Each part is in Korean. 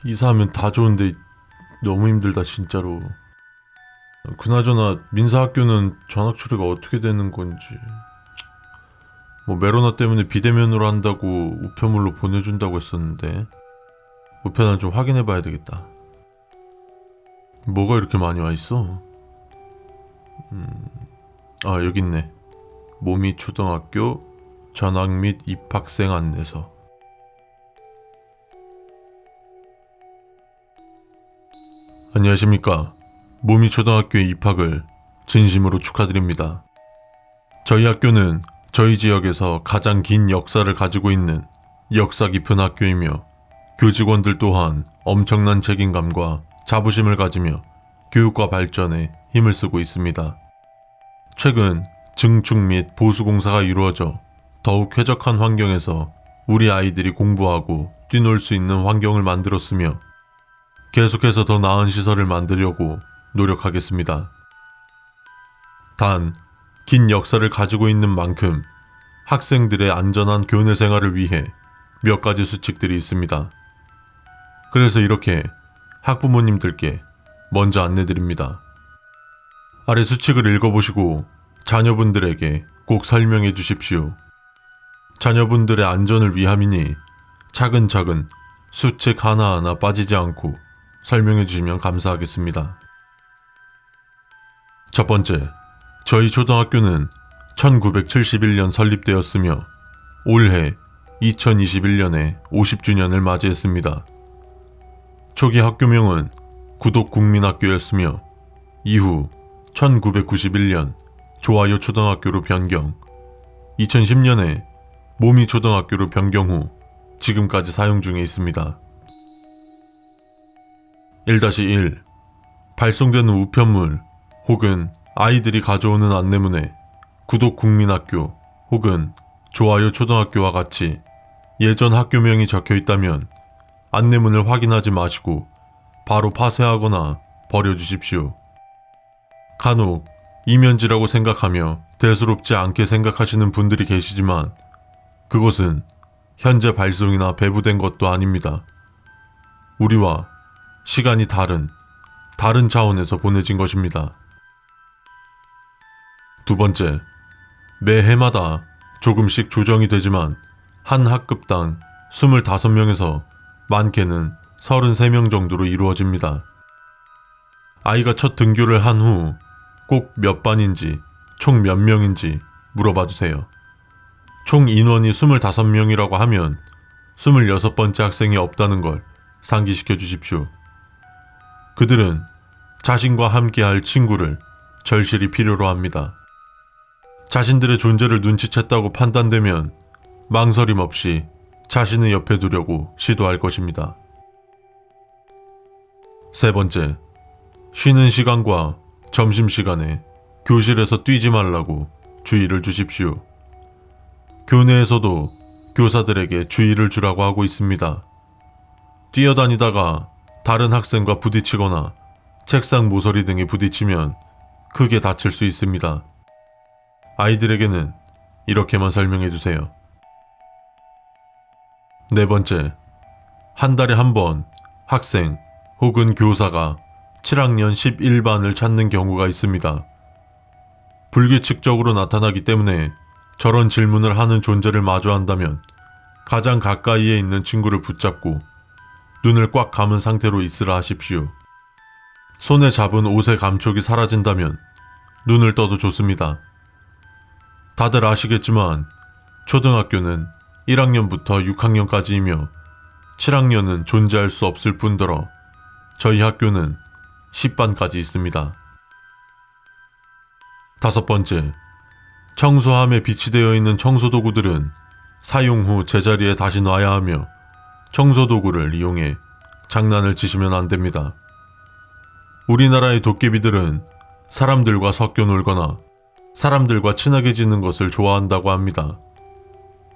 이사하면 다 좋은데 너무 힘들다 진짜로. 그나저나 민사학교는 전학 처리가 어떻게 되는 건지. 뭐 메로나 때문에 비대면으로 한다고 우편물로 보내준다고 했었는데 우편을 좀 확인해봐야 되겠다. 뭐가 이렇게 많이 와 있어? 여기 있네. 모미 초등학교 전학 및 입학생 안내서. 안녕하십니까. 모미 초등학교에 입학을 진심으로 축하드립니다. 저희 학교는 저희 지역에서 가장 긴 역사를 가지고 있는 역사 깊은 학교이며 교직원들 또한 엄청난 책임감과 자부심을 가지며 교육과 발전에 힘을 쓰고 있습니다. 최근 증축 및 보수 공사가 이루어져 더욱 쾌적한 환경에서 우리 아이들이 공부하고 뛰놀 수 있는 환경을 만들었으며 계속해서 더 나은 시설을 만들려고 노력하겠습니다. 단, 긴 역사를 가지고 있는 만큼 학생들의 안전한 교내 생활을 위해 몇 가지 수칙들이 있습니다. 그래서 이렇게 학부모님들께 먼저 안내드립니다. 아래 수칙을 읽어보시고 자녀분들에게 꼭 설명해 주십시오. 자녀분들의 안전을 위함이니 차근차근 수칙 하나하나 빠지지 않고 설명해 주시면 감사하겠습니다. 첫 번째, 저희 초등학교는 1971년 설립되었으며 올해 2021년에 50주년을 맞이했습니다. 초기 학교명은 구독국민학교였으며 이후 1991년 좋아요 초등학교로 변경, 2010년에 모미 초등학교로 변경 후 지금까지 사용 중에 있습니다. 1-1. 발송되는 우편물 혹은 아이들이 가져오는 안내문에 구독국민학교 혹은 좋아요 초등학교와 같이 예전 학교명이 적혀 있다면 안내문을 확인하지 마시고 바로 파쇄하거나 버려주십시오. 간혹 이면지라고 생각하며 대수롭지 않게 생각하시는 분들이 계시지만 그것은 현재 발송이나 배부된 것도 아닙니다. 우리와 시간이 다른 차원에서 보내진 것입니다. 두 번째, 매해마다 조금씩 조정이 되지만 한 학급당 25명에서 많게는 33명 정도로 이루어집니다. 아이가 첫 등교를 한 후 꼭 몇 반인지 총 몇 명인지 물어봐 주세요. 총 인원이 25명이라고 하면 26번째 학생이 없다는 걸 상기시켜 주십시오. 그들은 자신과 함께할 친구를 절실히 필요로 합니다. 자신들의 존재를 눈치챘다고 판단되면 망설임 없이 자신의 옆에 두려고 시도할 것입니다. 세 번째, 쉬는 시간과 점심시간에 교실에서 뛰지 말라고 주의를 주십시오. 교내에서도 교사들에게 주의를 주라고 하고 있습니다. 뛰어다니다가 다른 학생과 부딪히거나 책상 모서리 등에 부딪히면 크게 다칠 수 있습니다. 아이들에게는 이렇게만 설명해 주세요. 네 번째, 한 달에 한 번 학생 혹은 교사가 7학년 11반을 찾는 경우가 있습니다. 불규칙적으로 나타나기 때문에 저런 질문을 하는 존재를 마주한다면 가장 가까이에 있는 친구를 붙잡고 눈을 꽉 감은 상태로 있으라 하십시오. 손에 잡은 옷의 감촉이 사라진다면 눈을 떠도 좋습니다. 다들 아시겠지만 초등학교는 1학년부터 6학년까지이며 7학년은 존재할 수 없을 뿐더러 저희 학교는 10반까지 있습니다. 다섯 번째, 청소함에 비치되어 있는 청소도구들은 사용 후 제자리에 다시 놔야 하며 청소도구를 이용해 장난을 치시면 안 됩니다. 우리나라의 도깨비들은 사람들과 섞여 놀거나 사람들과 친하게 지는 것을 좋아한다고 합니다.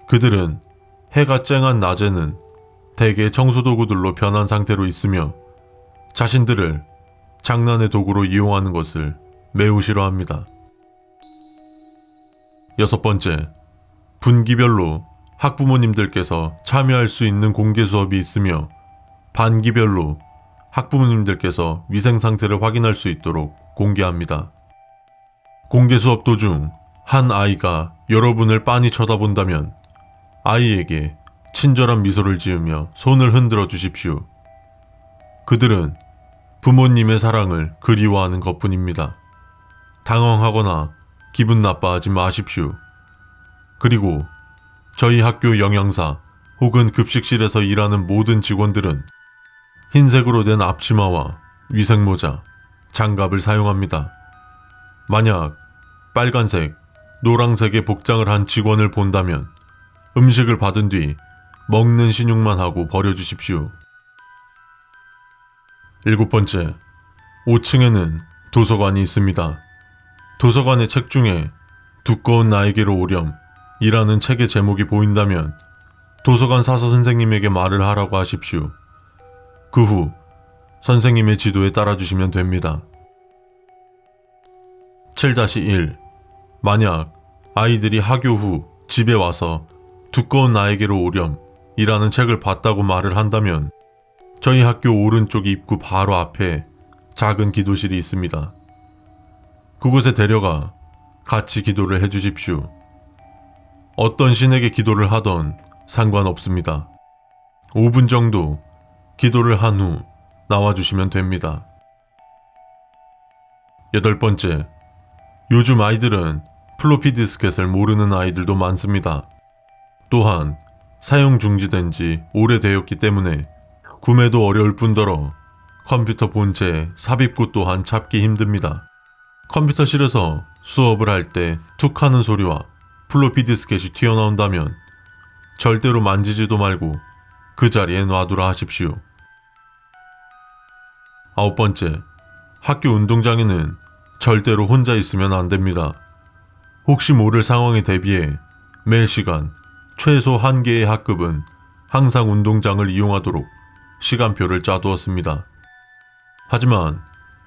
그들은 해가 쨍한 낮에는 대개 청소도구들로 변한 상태로 있으며 자신들을 장난의 도구로 이용하는 것을 매우 싫어합니다. 여섯 번째, 분기별로 학부모님들께서 참여할 수 있는 공개 수업이 있으며 반기별로 학부모님들께서 위생 상태를 확인할 수 있도록 공개합니다. 공개 수업 도중 한 아이가 여러분을 빤히 쳐다본다면 아이에게 친절한 미소를 지으며 손을 흔들어 주십시오. 그들은 부모님의 사랑을 그리워하는 것뿐입니다. 당황하거나 기분 나빠하지 마십시오. 그리고 저희 학교 영양사 혹은 급식실에서 일하는 모든 직원들은 흰색으로 된 앞치마와 위생모자, 장갑을 사용합니다. 만약 빨간색, 노란색의 복장을 한 직원을 본다면 음식을 받은 뒤 먹는 신용만 하고 버려주십시오. 7번째, 5층에는 도서관이 있습니다. 도서관의 책 중에 두꺼운 나에게로 오렴 이라는 책의 제목이 보인다면 도서관 사서 선생님에게 말을 하라고 하십시오. 그 후 선생님의 지도에 따라주시면 됩니다. 7-1. 만약 아이들이 하교 후 집에 와서 두꺼운 나에게로 오렴 이라는 책을 봤다고 말을 한다면 저희 학교 오른쪽 입구 바로 앞에 작은 기도실이 있습니다. 그곳에 데려가 같이 기도를 해주십시오. 어떤 신에게 기도를 하던 상관없습니다. 5분 정도 기도를 한 후 나와주시면 됩니다. 8번째, 요즘 아이들은 플로피 디스켓을 모르는 아이들도 많습니다. 또한 사용 중지된 지 오래되었기 때문에 구매도 어려울 뿐더러 컴퓨터 본체의 삽입구 또한 찾기 힘듭니다. 컴퓨터실에서 수업을 할 때 툭 하는 소리와 플로피 디스켓이 튀어나온다면 절대로 만지지도 말고 그 자리에 놔두라 하십시오. 9번째, 학교 운동장에는 절대로 혼자 있으면 안 됩니다. 혹시 모를 상황에 대비해 매 시간 최소 1개의 학급은 항상 운동장을 이용하도록 시간표를 짜두었습니다. 하지만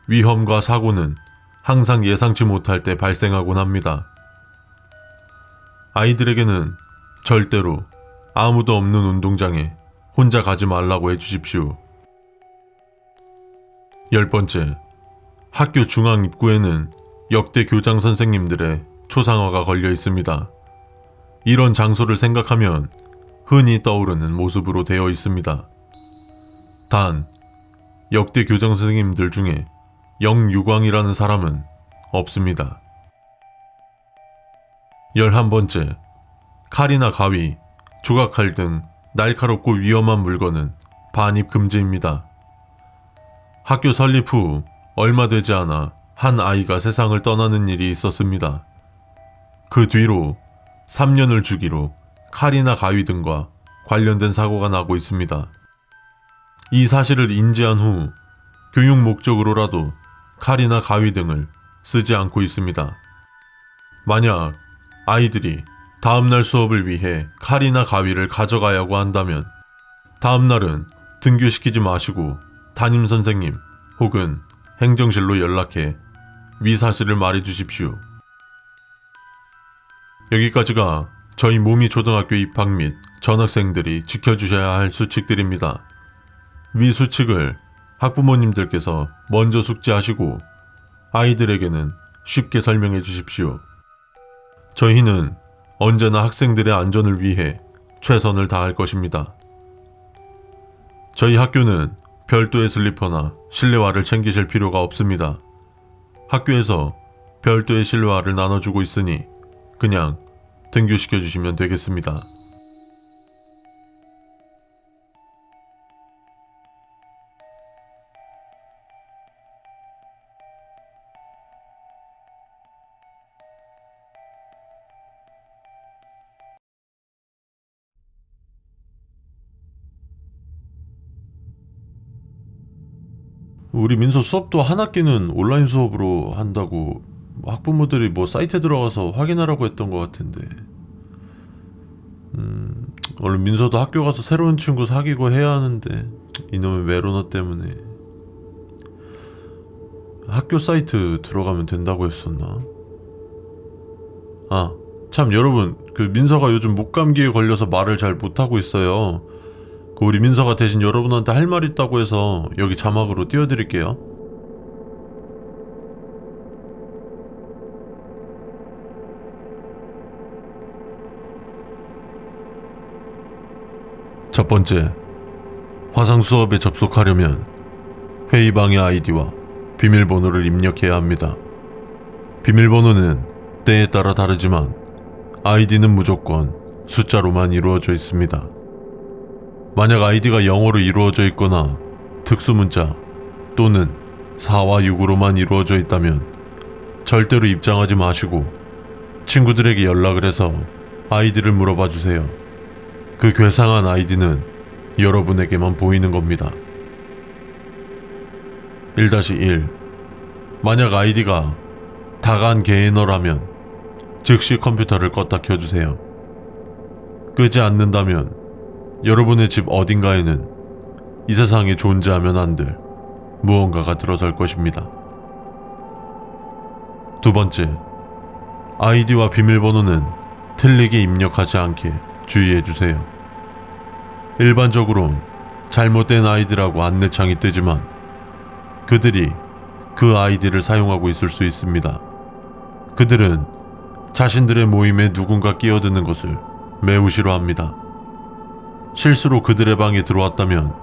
위험과 사고는 항상 예상치 못할 때 발생하곤 합니다. 아이들에게는 절대로 아무도 없는 운동장에 혼자 가지 말라고 해주십시오. 10번째, 학교 중앙 입구에는 역대 교장 선생님들의 초상화가 걸려 있습니다. 이런 장소를 생각하면 흔히 떠오르는 모습으로 되어 있습니다. 단, 역대 교장 선생님들 중에 영유광이라는 사람은 없습니다. 11번째, 칼이나 가위, 조각칼 등 날카롭고 위험한 물건은 반입 금지입니다. 학교 설립 후 얼마 되지 않아 한 아이가 세상을 떠나는 일이 있었습니다. 그 뒤로 3년을 주기로 칼이나 가위 등과 관련된 사고가 나고 있습니다. 이 사실을 인지한 후 교육 목적으로라도 칼이나 가위 등을 쓰지 않고 있습니다. 만약 아이들이 다음날 수업을 위해 칼이나 가위를 가져가야고 한다면 다음날은 등교시키지 마시고 담임선생님 혹은 행정실로 연락해 위 사실을 말해주십시오. 여기까지가 저희 모미 초등학교 입학 및 전학생들이 지켜주셔야 할 수칙들입니다. 위 수칙을 학부모님들께서 먼저 숙지하시고 아이들에게는 쉽게 설명해 주십시오. 저희는 언제나 학생들의 안전을 위해 최선을 다할 것입니다. 저희 학교는 별도의 슬리퍼나 실내화를 챙기실 필요가 없습니다. 학교에서 별도의 실내화를 나눠주고 있으니 그냥 등교시켜 주시면 되겠습니다. 우리 민서 수업도 한 학기는 온라인 수업으로 한다고 학부모들이 뭐 사이트에 들어가서 확인하라고 했던 것 같은데 얼른 민서도 학교 가서 새로운 친구 사귀고 해야 하는데 이놈의 메로너 때문에 학교 사이트 들어가면 된다고 했었나? 아, 참 여러분 그 민서가 요즘 목감기에 걸려서 말을 잘 못하고 있어요. 우리 민서가 대신 여러분한테 할 말 있다고 해서 여기 자막으로 띄워드릴게요. 첫 번째, 화상 수업에 접속하려면 회의방의 아이디와 비밀번호를 입력해야 합니다. 비밀번호는 때에 따라 다르지만 아이디는 무조건 숫자로만 이루어져 있습니다. 만약 아이디가 영어로 이루어져 있거나 특수문자 또는 4와 6으로만 이루어져 있다면 절대로 입장하지 마시고 친구들에게 연락을 해서 아이디를 물어봐 주세요. 그 괴상한 아이디는 여러분에게만 보이는 겁니다. 1-1. 만약 아이디가 다간 개인어라면 즉시 컴퓨터를 껐다 켜주세요. 끄지 않는다면 여러분의 집 어딘가에는 이 세상에 존재하면 안 될 무언가가 들어설 것입니다. 두 번째, 아이디와 비밀번호는 틀리게 입력하지 않게 주의해주세요. 일반적으로 잘못된 아이디라고 안내창이 뜨지만 그들이 그 아이디를 사용하고 있을 수 있습니다. 그들은 자신들의 모임에 누군가 끼어드는 것을 매우 싫어합니다. 실수로 그들의 방에 들어왔다면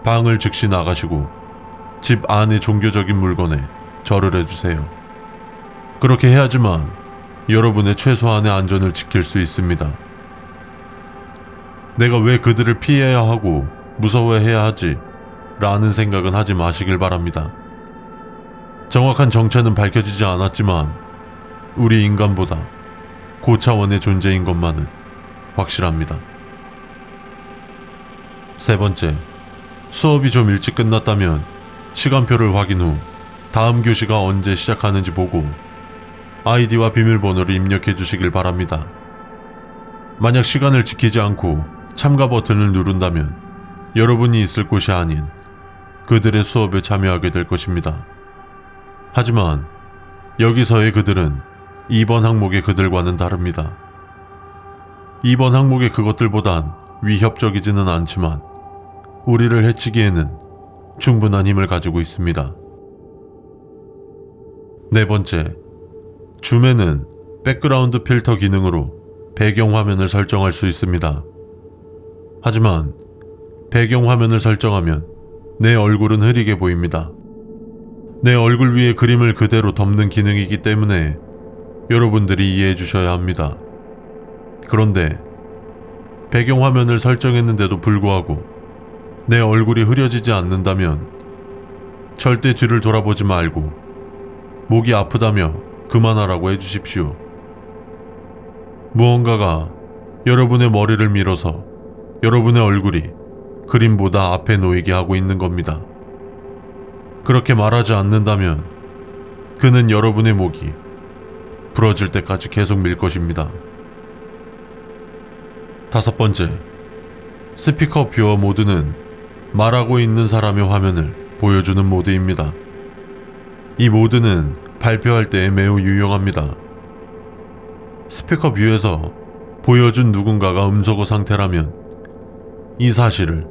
방을 즉시 나가시고 집 안의 종교적인 물건에 절을 해주세요. 그렇게 해야지만 여러분의 최소한의 안전을 지킬 수 있습니다. 내가 왜 그들을 피해야 하고 무서워해야 하지? 라는 생각은 하지 마시길 바랍니다. 정확한 정체는 밝혀지지 않았지만 우리 인간보다 고차원의 존재인 것만은 확실합니다. 세 번째, 수업이 좀 일찍 끝났다면 시간표를 확인 후 다음 교시가 언제 시작하는지 보고 아이디와 비밀번호를 입력해 주시길 바랍니다. 만약 시간을 지키지 않고 참가 버튼을 누른다면 여러분이 있을 곳이 아닌 그들의 수업에 참여하게 될 것입니다. 하지만 여기서의 그들은 2번 항목의 그들과는 다릅니다. 2번 항목의 그것들보단 위협적이지는 않지만 우리를 해치기에는 충분한 힘을 가지고 있습니다. 네 번째, 줌에는 백그라운드 필터 기능으로 배경화면을 설정할 수 있습니다. 하지만 배경화면을 설정하면 내 얼굴은 흐리게 보입니다. 내 얼굴 위에 그림을 그대로 덮는 기능이기 때문에 여러분들이 이해해 주셔야 합니다. 그런데 배경화면을 설정했는데도 불구하고 내 얼굴이 흐려지지 않는다면 절대 뒤를 돌아보지 말고 목이 아프다며 그만하라고 해주십시오. 무언가가 여러분의 머리를 밀어서 여러분의 얼굴이 그림보다 앞에 놓이게 하고 있는 겁니다. 그렇게 말하지 않는다면 그는 여러분의 목이 부러질 때까지 계속 밀 것입니다. 다섯 번째, 스피커 뷰어 모드는 말하고 있는 사람의 화면을 보여주는 모드입니다. 이 모드는 발표할 때 매우 유용합니다. 스피커 뷰에서 보여준 누군가가 음소거 상태라면 이 사실을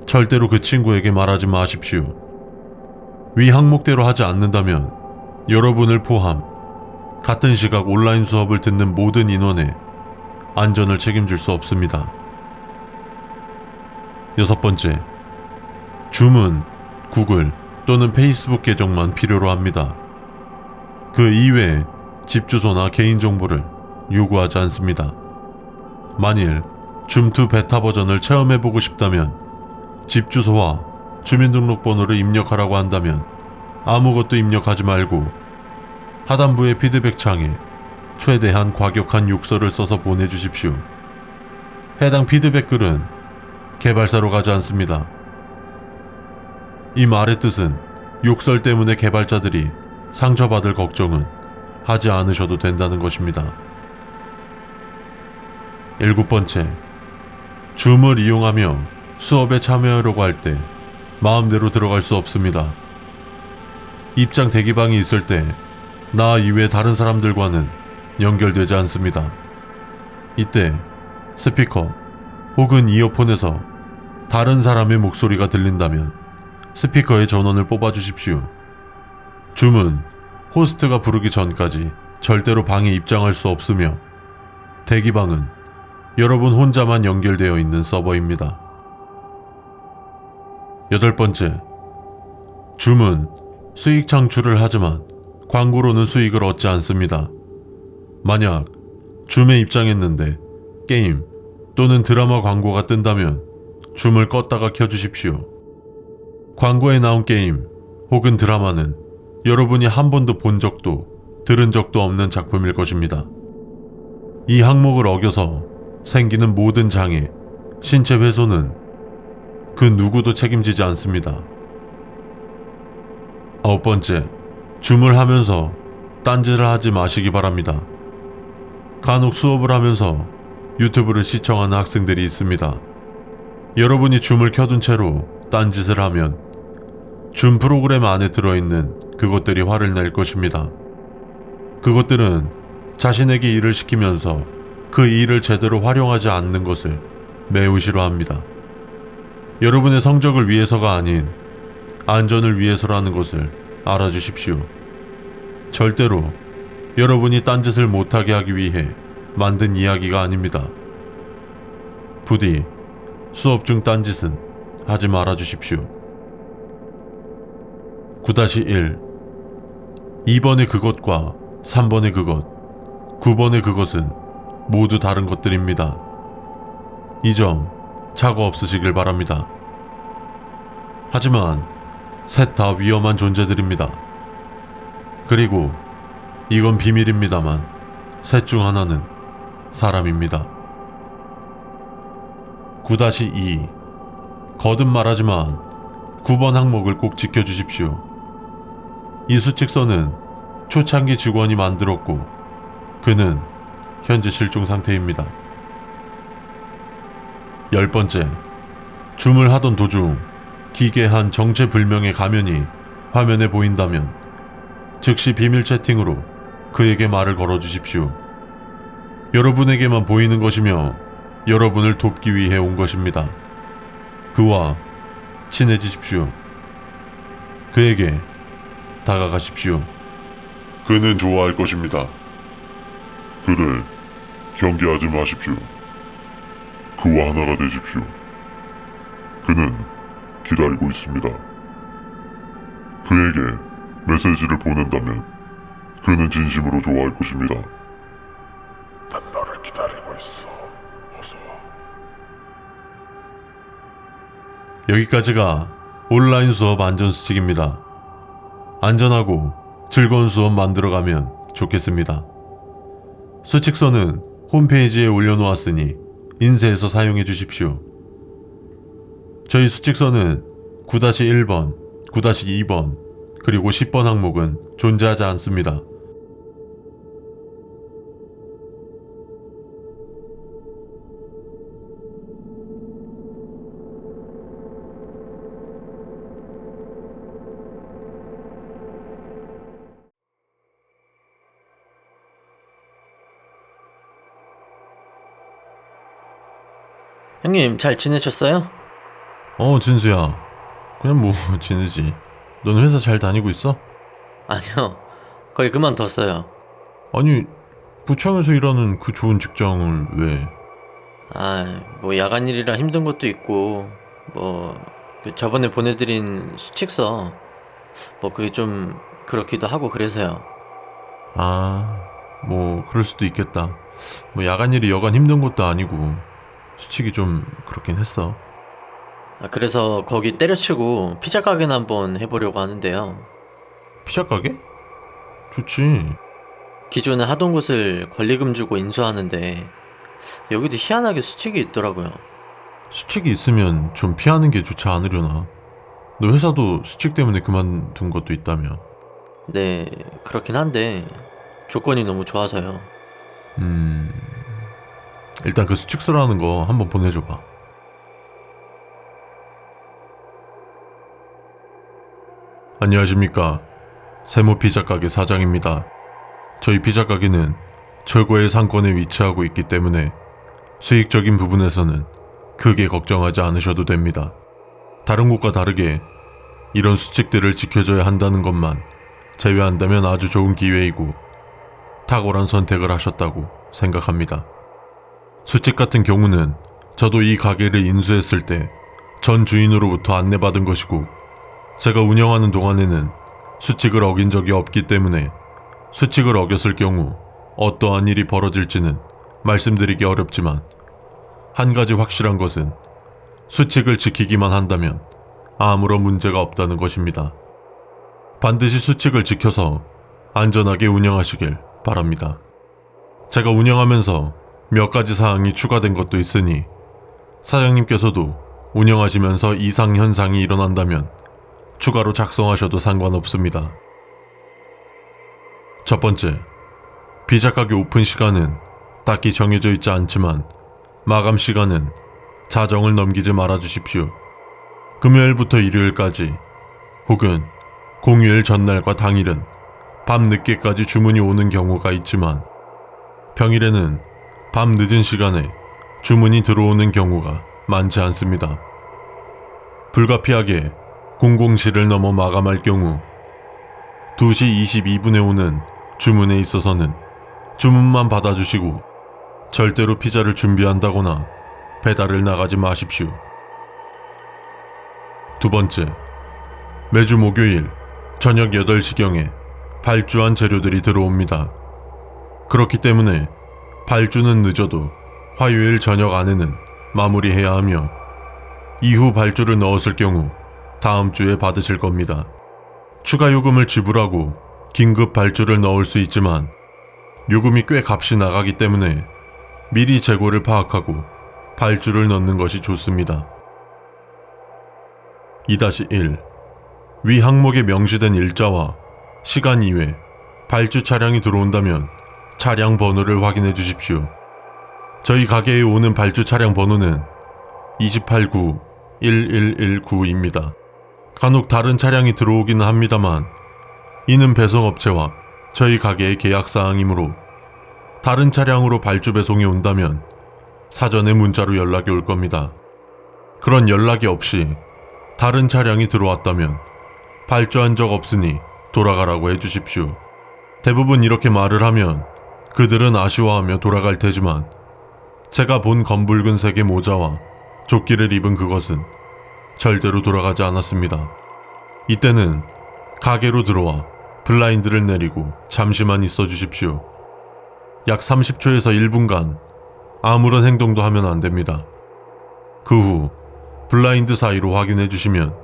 절대로 그 친구에게 말하지 마십시오. 위 항목대로 하지 않는다면 여러분을 포함 같은 시각 온라인 수업을 듣는 모든 인원의 안전을 책임질 수 없습니다. 여섯 번째, 줌은 구글 또는 페이스북 계정만 필요로 합니다. 그 이외에 집 주소나 개인정보를 요구하지 않습니다. 만일 줌2 베타 버전을 체험해보고 싶다면 집 주소와 주민등록번호를 입력하라고 한다면 아무것도 입력하지 말고 하단부의 피드백 창에 최대한 과격한 욕설을 써서 보내주십시오. 해당 피드백 글은 개발사로 가지 않습니다. 이 말의 뜻은 욕설 때문에 개발자들이 상처받을 걱정은 하지 않으셔도 된다는 것입니다. 일곱 번째, 줌을 이용하며 수업에 참여하려고 할 때 마음대로 들어갈 수 없습니다. 입장 대기방이 있을 때 나 이외 다른 사람들과는 연결되지 않습니다. 이때 스피커 혹은 이어폰에서 다른 사람의 목소리가 들린다면 스피커의 전원을 뽑아주십시오. 줌은 호스트가 부르기 전까지 절대로 방에 입장할 수 없으며 대기방은 여러분 혼자만 연결되어 있는 서버입니다. 8번째, 줌은 수익 창출을 하지만 광고로는 수익을 얻지 않습니다. 만약 줌에 입장했는데 게임 또는 드라마 광고가 뜬다면 줌을 껐다가 켜주십시오. 광고에 나온 게임 혹은 드라마는 여러분이 한 번도 본 적도 들은 적도 없는 작품일 것입니다. 이 항목을 어겨서 생기는 모든 장애, 신체 훼손은 그 누구도 책임지지 않습니다. 9번째, 줌을 하면서 딴짓을 하지 마시기 바랍니다. 간혹 수업을 하면서 유튜브를 시청하는 학생들이 있습니다. 여러분이 줌을 켜둔 채로 딴짓을 하면 줌 프로그램 안에 들어있는 그것들이 화를 낼 것입니다. 그것들은 자신에게 일을 시키면서 그 일을 제대로 활용하지 않는 것을 매우 싫어합니다. 여러분의 성적을 위해서가 아닌 안전을 위해서라는 것을 알아주십시오. 절대로 여러분이 딴짓을 못하게 하기 위해 만든 이야기가 아닙니다. 부디 수업 중 딴짓은 하지 말아주십시오. 9-1 2번의 그것과 3번의 그것, 9번의 그것은 모두 다른 것들입니다. 이 점 착오 없으시길 바랍니다. 하지만 셋 다 위험한 존재들입니다. 그리고 이건 비밀입니다만 셋 중 하나는 사람입니다. 9-2 거듭 말하지만 9번 항목을 꼭 지켜주십시오. 이 수칙서는 초창기 직원이 만들었고 그는 현재 실종 상태입니다. 10번째, 줌을 하던 도중 기괴한 정체불명의 가면이 화면에 보인다면 즉시 비밀 채팅으로 그에게 말을 걸어주십시오. 여러분에게만 보이는 것이며 여러분을 돕기 위해 온 것입니다. 그와 친해지십시오. 그에게 다가가십시오. 그는 좋아할 것입니다. 그를 경계하지 마십시오. 그와 하나가 되십시오. 그는 기다리고 있습니다. 그에게 메시지를 보낸다면 그는 진심으로 좋아할 것입니다. 난 너를 기다리고 있어. 어서 와. 여기까지가 온라인 수업 안전수칙입니다. 안전하고 즐거운 수업 만들어가면 좋겠습니다. 수칙서는 홈페이지에 올려놓았으니 인쇄해서 사용해 주십시오. 저희 수칙서는 9-1번, 9-2번, 그리고 10번 항목은 존재하지 않습니다. 형님 잘 지내셨어요? 진수야. 그냥 뭐 지내지. 너는 회사 잘 다니고 있어? 아니요, 거의 그만뒀어요. 아니, 부창에서 일하는 그 좋은 직장을 왜? 뭐 야간 일이라 힘든 것도 있고 그 저번에 보내드린 수칙서 그게 좀 그렇기도 하고 그래서요. 뭐 그럴 수도 있겠다. 뭐 야간 일이 여간 힘든 것도 아니고 수칙이 좀 그렇긴 했어. 그래서 거기 때려치고 피자 가게나 한번 해보려고 하는데요. 피자 가게? 좋지. 기존에 하던 곳을 권리금 주고 인수하는데 여기도 희한하게 수칙이 있더라고요. 수칙이 있으면 좀 피하는 게 좋지 않으려나? 너 회사도 수칙 때문에 그만둔 것도 있다며. 네, 그렇긴 한데 조건이 너무 좋아서요. 일단 그 수칙서라는 거 한번 보내줘봐. 안녕하십니까. 세모 피자 가게 사장입니다. 저희 피자 가게는 철거의 상권에 위치하고 있기 때문에 수익적인 부분에서는 크게 걱정하지 않으셔도 됩니다. 다른 곳과 다르게 이런 수칙들을 지켜줘야 한다는 것만 제외한다면 아주 좋은 기회이고 탁월한 선택을 하셨다고 생각합니다. 수칙 같은 경우는 저도 이 가게를 인수했을 때 전 주인으로부터 안내받은 것이고 제가 운영하는 동안에는 수칙을 어긴 적이 없기 때문에 수칙을 어겼을 경우 어떠한 일이 벌어질지는 말씀드리기 어렵지만 한 가지 확실한 것은 수칙을 지키기만 한다면 아무런 문제가 없다는 것입니다. 반드시 수칙을 지켜서 안전하게 운영하시길 바랍니다. 제가 운영하면서 몇 가지 사항이 추가된 것도 있으니 사장님께서도 운영하시면서 이상 현상이 일어난다면 추가로 작성하셔도 상관없습니다. 첫 번째, 피자 가게 오픈 시간은 딱히 정해져 있지 않지만 마감 시간은 자정을 넘기지 말아 주십시오. 금요일부터 일요일까지 혹은 공휴일 전날과 당일은 밤 늦게까지 주문이 오는 경우가 있지만 평일에는 밤 늦은 시간에 주문이 들어오는 경우가 많지 않습니다. 불가피하게 00시를 넘어 마감할 경우 2시 22분에 오는 주문에 있어서는 주문만 받아주시고 절대로 피자를 준비한다거나 배달을 나가지 마십시오. 두 번째, 매주 목요일 저녁 8시경에 발주한 재료들이 들어옵니다. 그렇기 때문에 발주는 늦어도 화요일 저녁 안에는 마무리해야 하며 이후 발주를 넣었을 경우 다음 주에 받으실 겁니다. 추가 요금을 지불하고 긴급 발주를 넣을 수 있지만 요금이 꽤 값이 나가기 때문에 미리 재고를 파악하고 발주를 넣는 것이 좋습니다. 2-1. 위 항목에 명시된 일자와 시간 이외 발주 차량이 들어온다면 차량 번호를 확인해 주십시오. 저희 가게에 오는 발주 차량 번호는 289-1119입니다. 간혹 다른 차량이 들어오기는 합니다만 이는 배송업체와 저희 가게의 계약사항이므로 다른 차량으로 발주 배송이 온다면 사전에 문자로 연락이 올 겁니다. 그런 연락이 없이 다른 차량이 들어왔다면 발주한 적 없으니 돌아가라고 해주십시오. 대부분 이렇게 말을 하면 그들은 아쉬워하며 돌아갈 테지만 제가 본 검붉은 색의 모자와 조끼를 입은 그것은 절대로 돌아가지 않았습니다. 이때는 가게로 들어와 블라인드를 내리고 잠시만 있어 주십시오. 약 30초에서 1분간 아무런 행동도 하면 안 됩니다. 그 후 블라인드 사이로 확인해 주시면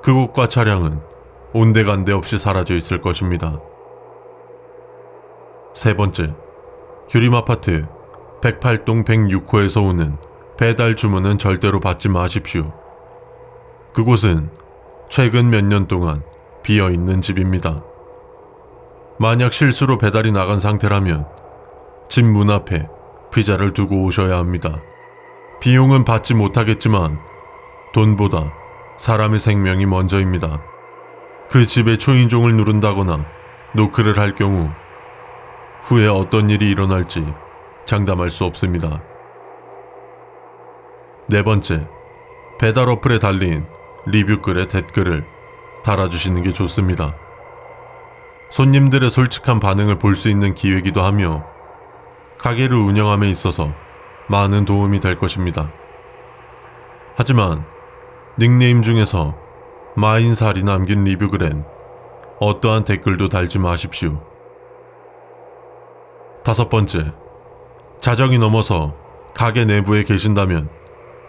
그곳과 차량은 온데간데 없이 사라져 있을 것입니다. 세 번째, 휴림아파트 108동 106호에서 오는 배달 주문은 절대로 받지 마십시오. 그곳은 최근 몇 년 동안 비어있는 집입니다. 만약 실수로 배달이 나간 상태라면 집 문 앞에 피자를 두고 오셔야 합니다. 비용은 받지 못하겠지만 돈보다 사람의 생명이 먼저입니다. 그 집의 초인종을 누른다거나 노크를 할 경우 후에 어떤 일이 일어날지 장담할 수 없습니다. 네 번째, 배달 어플에 달린 리뷰글에 댓글을 달아주시는 게 좋습니다. 손님들의 솔직한 반응을 볼 수 있는 기회이기도 하며 가게를 운영함에 있어서 많은 도움이 될 것입니다. 하지만 닉네임 중에서 마인살이 남긴 리뷰글엔 어떠한 댓글도 달지 마십시오. 다섯 번째, 자정이 넘어서 가게 내부에 계신다면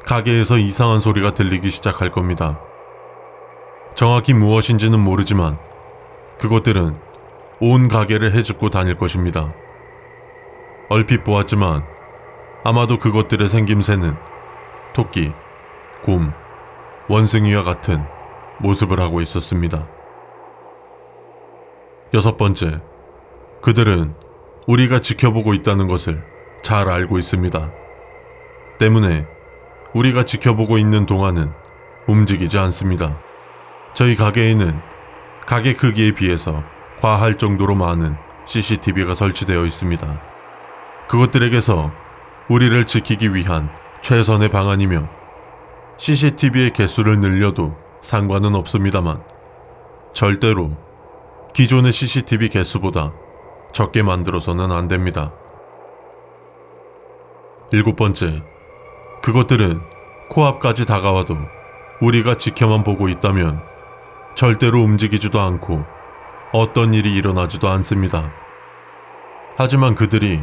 가게에서 이상한 소리가 들리기 시작할 겁니다. 정확히 무엇인지는 모르지만 그것들은 온 가게를 헤집고 다닐 것입니다. 얼핏 보았지만 아마도 그것들의 생김새는 토끼, 곰, 원숭이와 같은 모습을 하고 있었습니다. 여섯 번째, 그들은 우리가 지켜보고 있다는 것을 잘 알고 있습니다. 때문에 우리가 지켜보고 있는 동안은 움직이지 않습니다. 저희 가게에는 가게 크기에 비해서 과할 정도로 많은 CCTV가 설치되어 있습니다. 그것들에게서 우리를 지키기 위한 최선의 방안이며 CCTV의 개수를 늘려도 상관은 없습니다만 절대로 기존의 CCTV 개수보다 적게 만들어서는 안 됩니다. 7번째, 그것들은 코앞까지 다가와도 우리가 지켜만 보고 있다면 절대로 움직이지도 않고 어떤 일이 일어나지도 않습니다. 하지만 그들이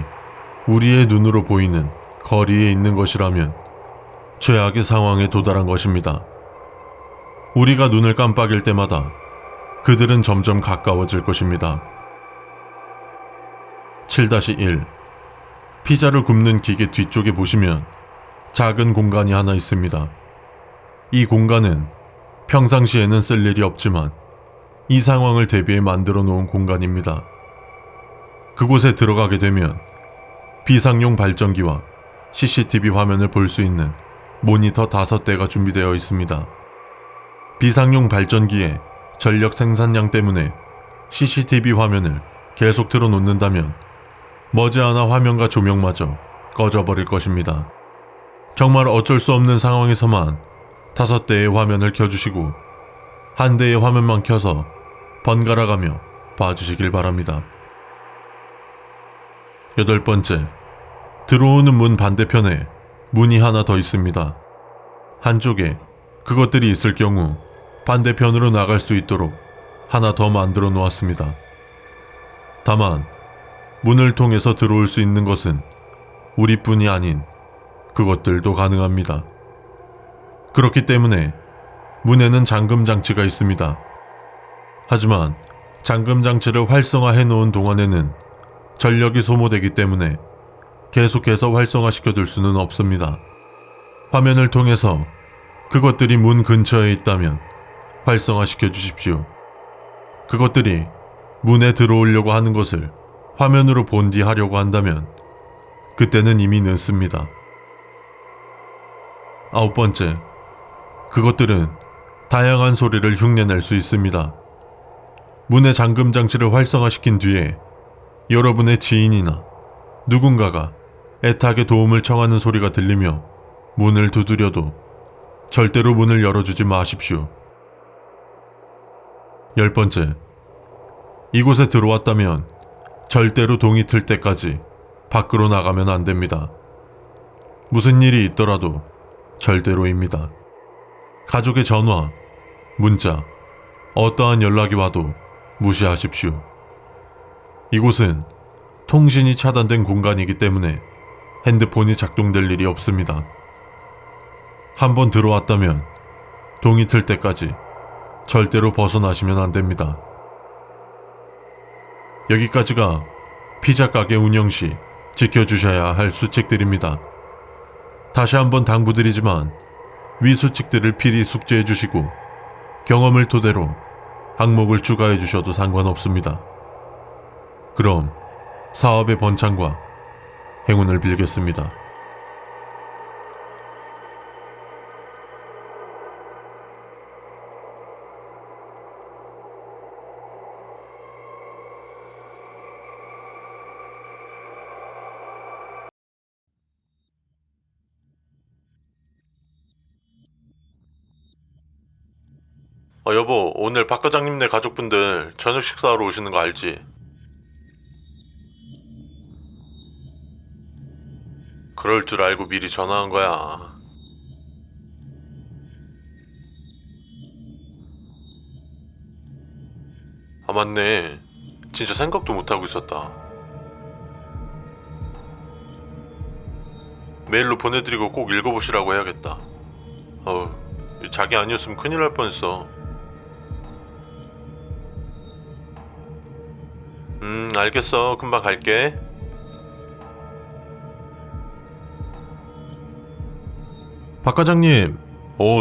우리의 눈으로 보이는 거리에 있는 것이라면 최악의 상황에 도달한 것입니다. 우리가 눈을 깜빡일 때마다 그들은 점점 가까워질 것입니다. 7-1 피자를 굽는 기계 뒤쪽에 보시면 작은 공간이 하나 있습니다. 이 공간은 평상시에는 쓸 일이 없지만 이 상황을 대비해 만들어 놓은 공간입니다. 그곳에 들어가게 되면 비상용 발전기와 CCTV 화면을 볼 수 있는 모니터 5대가 준비되어 있습니다. 비상용 발전기의 전력 생산량 때문에 CCTV 화면을 계속 틀어놓는다면 머지않아 화면과 조명마저 꺼져버릴 것입니다. 정말 어쩔 수 없는 상황에서만 5대의 화면을 켜주시고 한 대의 화면만 켜서 번갈아가며 봐주시길 바랍니다. 8번째, 들어오는 문 반대편에 문이 하나 더 있습니다. 한쪽에 그것들이 있을 경우 반대편으로 나갈 수 있도록 하나 더 만들어 놓았습니다. 다만 문을 통해서 들어올 수 있는 것은 우리뿐이 아닌 그것들도 가능합니다. 그렇기 때문에 문에는 잠금 장치가 있습니다. 하지만 잠금 장치를 활성화해 놓은 동안에는 전력이 소모되기 때문에 계속해서 활성화시켜둘 수는 없습니다. 화면을 통해서 그것들이 문 근처에 있다면 활성화시켜 주십시오. 그것들이 문에 들어오려고 하는 것을 화면으로 본 뒤 하려고 한다면 그때는 이미 늦습니다. 9번째, 그것들은 다양한 소리를 흉내낼 수 있습니다. 문의 잠금 장치를 활성화시킨 뒤에 여러분의 지인이나 누군가가 애타게 도움을 청하는 소리가 들리며 문을 두드려도 절대로 문을 열어주지 마십시오. 10번째, 이곳에 들어왔다면 절대로 동이 틀 때까지 밖으로 나가면 안 됩니다. 무슨 일이 있더라도 절대로입니다. 가족의 전화, 문자, 어떠한 연락이 와도 무시하십시오. 이곳은 통신이 차단된 공간이기 때문에 핸드폰이 작동될 일이 없습니다. 한번 들어왔다면 동이 틀 때까지 절대로 벗어나시면 안 됩니다. 여기까지가 피자 가게 운영 시 지켜주셔야 할 수칙들입니다. 다시 한번 당부드리지만 위 수칙들을 필히 숙지해 주시고 경험을 토대로 항목을 추가해 주셔도 상관없습니다. 그럼 사업의 번창과 행운을 빌겠습니다. 여보, 오늘 박 과장님네 가족분들 저녁 식사하러 오시는 거 알지? 그럴 줄 알고 미리 전화한 거야. 아, 맞네. 진짜 생각도 못하고 있었다. 메일로 보내드리고 꼭 읽어보시라고 해야겠다. 자기 아니었으면 큰일 날 뻔했어. 알겠어. 금방 갈게. 박 과장님.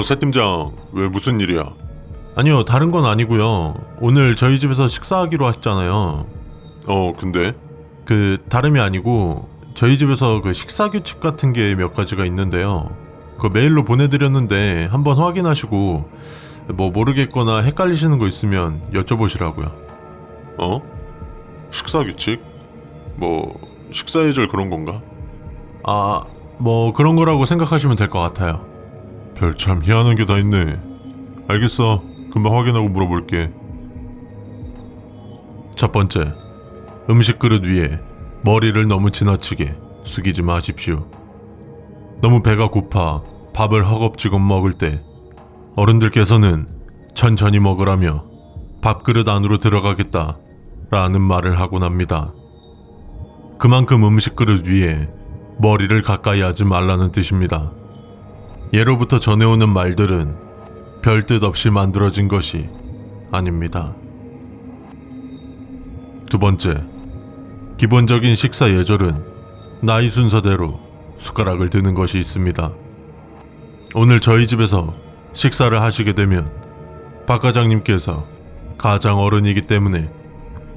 새 팀장. 왜 무슨 일이야? 아니요, 다른 건 아니고요. 오늘 저희 집에서 식사하기로 하셨잖아요. 근데? 다름이 아니고 저희 집에서 식사 규칙 같은 게 몇 가지가 있는데요. 메일로 보내드렸는데 한번 확인하시고 모르겠거나 헷갈리시는 거 있으면 여쭤보시라고요. 식사 규칙? 식사 예절 그런 건가? 뭐 그런 거라고 생각하시면 될 것 같아요. 별 참 희한한 게 다 있네. 알겠어. 금방 확인하고 물어볼게. 첫 번째, 음식 그릇 위에 머리를 너무 지나치게 숙이지 마십시오. 너무 배가 고파 밥을 허겁지겁 먹을 때 어른들께서는 천천히 먹으라며 밥그릇 안으로 들어가겠다 라는 말을 하곤 합니다. 그만큼 음식 그릇 위에 머리를 가까이 하지 말라는 뜻입니다. 예로부터 전해오는 말들은 별 뜻 없이 만들어진 것이 아닙니다. 두 번째, 기본적인 식사 예절은 나이 순서대로 숟가락을 드는 것이 있습니다. 오늘 저희 집에서 식사를 하시게 되면 박 과장님께서 가장 어른이기 때문에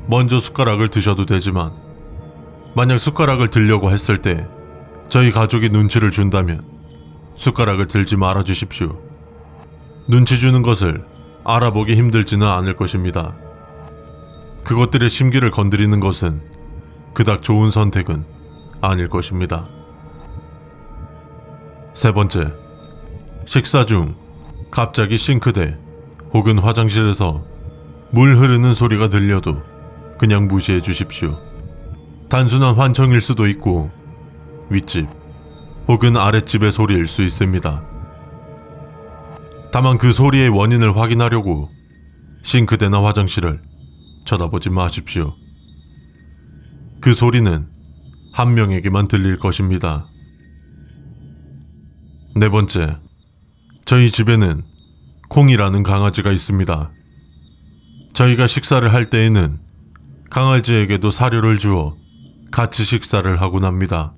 먼저 숟가락을 드셔도 되지만, 만약 숟가락을 들려고 했을 때 저희 가족이 눈치를 준다면 숟가락을 들지 말아 주십시오. 눈치 주는 것을 알아보기 힘들지는 않을 것입니다. 그것들의 심기를 건드리는 것은 그닥 좋은 선택은 아닐 것입니다. 세 번째, 식사 중 갑자기 싱크대 혹은 화장실에서 물 흐르는 소리가 들려도 그냥 무시해 주십시오. 단순한 환청일 수도 있고 윗집 혹은 아랫집의 소리일 수 있습니다. 다만 그 소리의 원인을 확인하려고 싱크대나 화장실을 쳐다보지 마십시오. 그 소리는 한 명에게만 들릴 것입니다. 네 번째, 저희 집에는 콩이라는 강아지가 있습니다. 저희가 식사를 할 때에는 강아지에게도 사료를 주어 같이 식사를 하곤 합니다.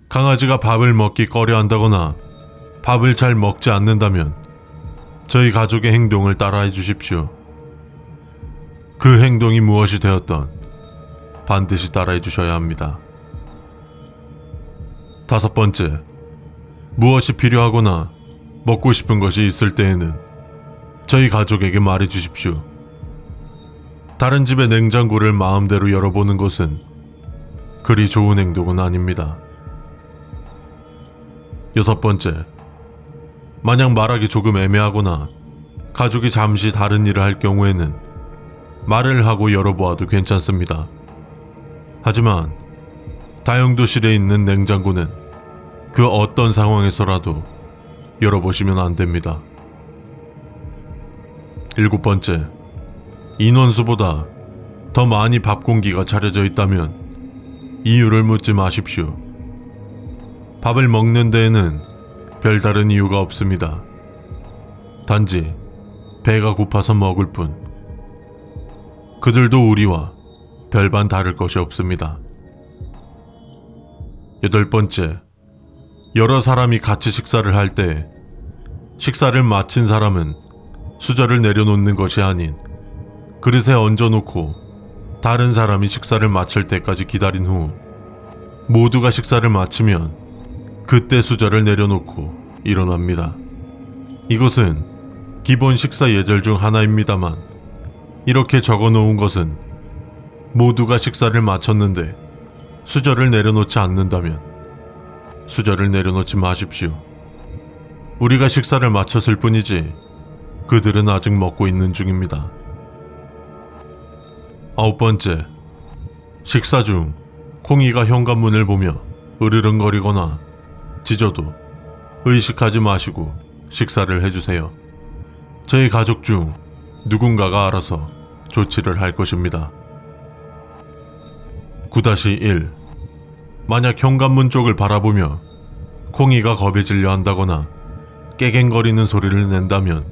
강아지가 밥을 먹기 꺼려 한다거나 밥을 잘 먹지 않는다면 저희 가족의 행동을 따라해 주십시오. 그 행동이 무엇이 되었던 반드시 따라해 주셔야 합니다. 다섯 번째, 무엇이 필요하거나 먹고 싶은 것이 있을 때에는 저희 가족에게 말해 주십시오. 다른 집의 냉장고를 마음대로 열어보는 것은 그리 좋은 행동은 아닙니다. 여섯 번째, 만약 말하기 조금 애매하거나 가족이 잠시 다른 일을 할 경우에는 말을 하고 열어보아도 괜찮습니다. 하지만 다용도실에 있는 냉장고는 그 어떤 상황에서라도 열어보시면 안 됩니다. 일곱 번째, 인원수보다 더 많이 밥 공기가 차려져 있다면 이유를 묻지 마십시오. 밥을 먹는 데에는 별다른 이유가 없습니다. 단지 배가 고파서 먹을 뿐. 그들도 우리와 별반 다를 것이 없습니다. 여덟 번째, 여러 사람이 같이 식사를 할 때 식사를 마친 사람은 수저를 내려놓는 것이 아닌 그릇에 얹어놓고 다른 사람이 식사를 마칠 때까지 기다린 후 모두가 식사를 마치면 그때 수저를 내려놓고 일어납니다. 이것은 기본 식사 예절 중 하나입니다만, 이렇게 적어놓은 것은 모두가 식사를 마쳤는데 수저를 내려놓지 않는다면 수저를 내려놓지 마십시오. 우리가 식사를 마쳤을 뿐이지 그들은 아직 먹고 있는 중입니다. 아홉 번째, 식사 중 콩이가 현관문을 보며 으르렁거리거나 짖어도 의식하지 마시고 식사를 해주세요. 저희 가족 중 누군가가 알아서 조치를 할 것입니다. 9-1. 만약 현관문 쪽을 바라보며 콩이가 겁에 질려 한다거나 깨갱거리는 소리를 낸다면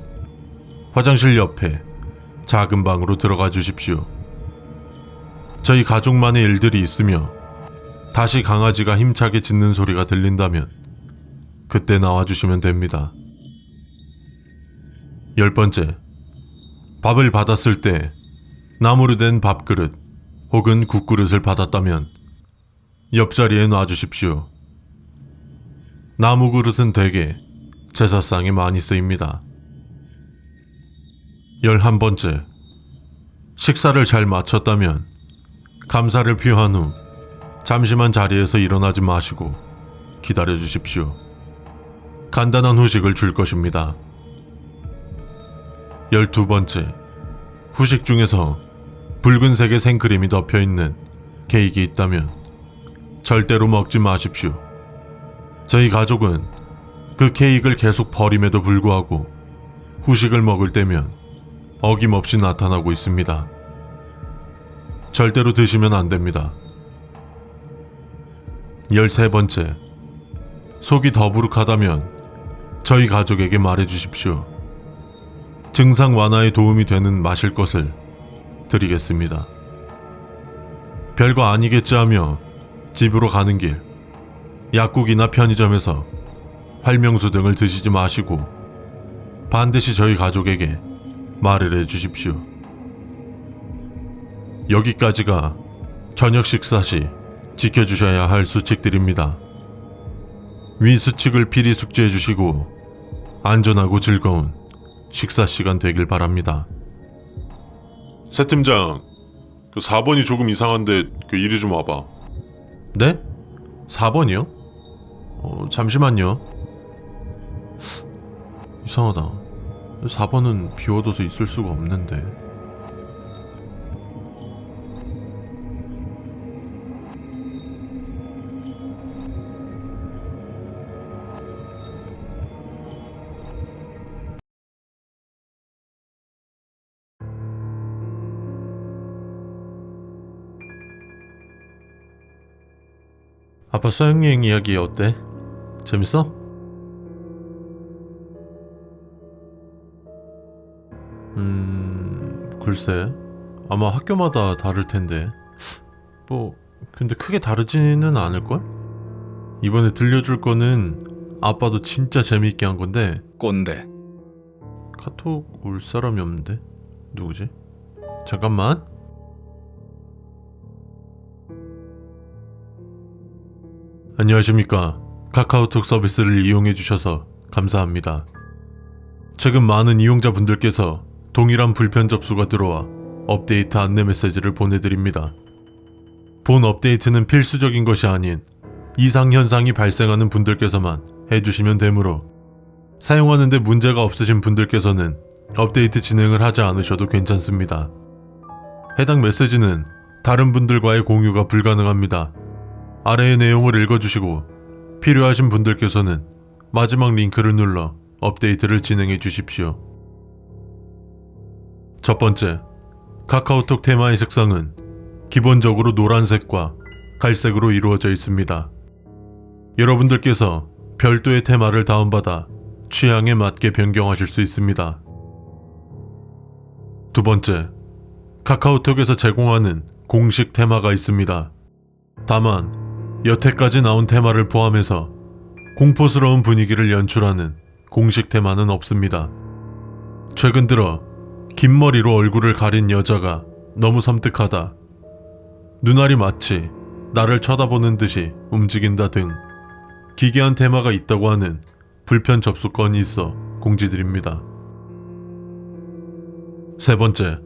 화장실 옆에 작은 방으로 들어가 주십시오. 저희 가족만의 일들이 있으며 다시 강아지가 힘차게 짖는 소리가 들린다면 그때 나와주시면 됩니다. 10번째, 밥을 받았을 때 나무로 된 밥그릇 혹은 국그릇을 받았다면 옆자리에 놔주십시오. 나무 그릇은 대개 제사상에 많이 쓰입니다. 11번째, 식사를 잘 마쳤다면 감사를 표한 후 잠시만 자리에서 일어나지 마시고 기다려 주십시오. 간단한 후식을 줄 것입니다. 12번째, 후식 중에서 붉은색의 생크림이 덮여있는 케이크 있다면 절대로 먹지 마십시오. 저희 가족은 그 케이크를 계속 버림에도 불구하고 후식을 먹을 때면 어김없이 나타나고 있습니다. 절대로 드시면 안 됩니다. 13번째, 속이 더부룩하다면 저희 가족에게 말해 주십시오. 증상 완화에 도움이 되는 마실 것을 드리겠습니다. 별거 아니겠지 하며 집으로 가는 길, 약국이나 편의점에서 활명수 등을 드시지 마시고 반드시 저희 가족에게 말을 해 주십시오. 여기까지가 저녁 식사 시 지켜주셔야 할 수칙들입니다. 위 수칙을 필히 숙지해 주시고 안전하고 즐거운 식사 시간 되길 바랍니다. 새 팀장, 그 4번이 조금 이상한데 그 이리 좀 와봐. 네? 4번이요? 잠시만요. 이상하다. 4번은 비워둬서 있을 수가 없는데. 아빠 수학여행 이야기 어때? 재밌어? 글쎄, 아마 학교마다 다를 텐데 근데 크게 다르지는 않을걸? 이번에 들려줄 거는 아빠도 진짜 재미있게 한 건데 꼰대. 카톡 올 사람이 없는데? 누구지? 잠깐만. 안녕하십니까. 카카오톡 서비스를 이용해 주셔서 감사합니다. 최근 많은 이용자분들께서 동일한 불편 접수가 들어와 업데이트 안내 메시지를 보내드립니다. 본 업데이트는 필수적인 것이 아닌 이상 현상이 발생하는 분들께서만 해주시면 되므로 사용하는데 문제가 없으신 분들께서는 업데이트 진행을 하지 않으셔도 괜찮습니다. 해당 메시지는 다른 분들과의 공유가 불가능합니다. 아래의 내용을 읽어주시고 필요하신 분들께서는 마지막 링크를 눌러 업데이트를 진행해 주십시오. 첫 번째, 카카오톡 테마의 색상은 기본적으로 노란색과 갈색으로 이루어져 있습니다. 여러분들께서 별도의 테마를 다운받아 취향에 맞게 변경하실 수 있습니다. 두 번째, 카카오톡에서 제공하는 공식 테마가 있습니다. 다만 여태까지 나온 테마를 포함해서 공포스러운 분위기를 연출하는 공식 테마는 없습니다. 최근 들어 긴 머리로 얼굴을 가린 여자가 너무 섬뜩하다, 눈알이 마치 나를 쳐다보는 듯이 움직인다 등 기괴한 테마가 있다고 하는 불편 접수 건이 있어 공지드립니다. 세 번째,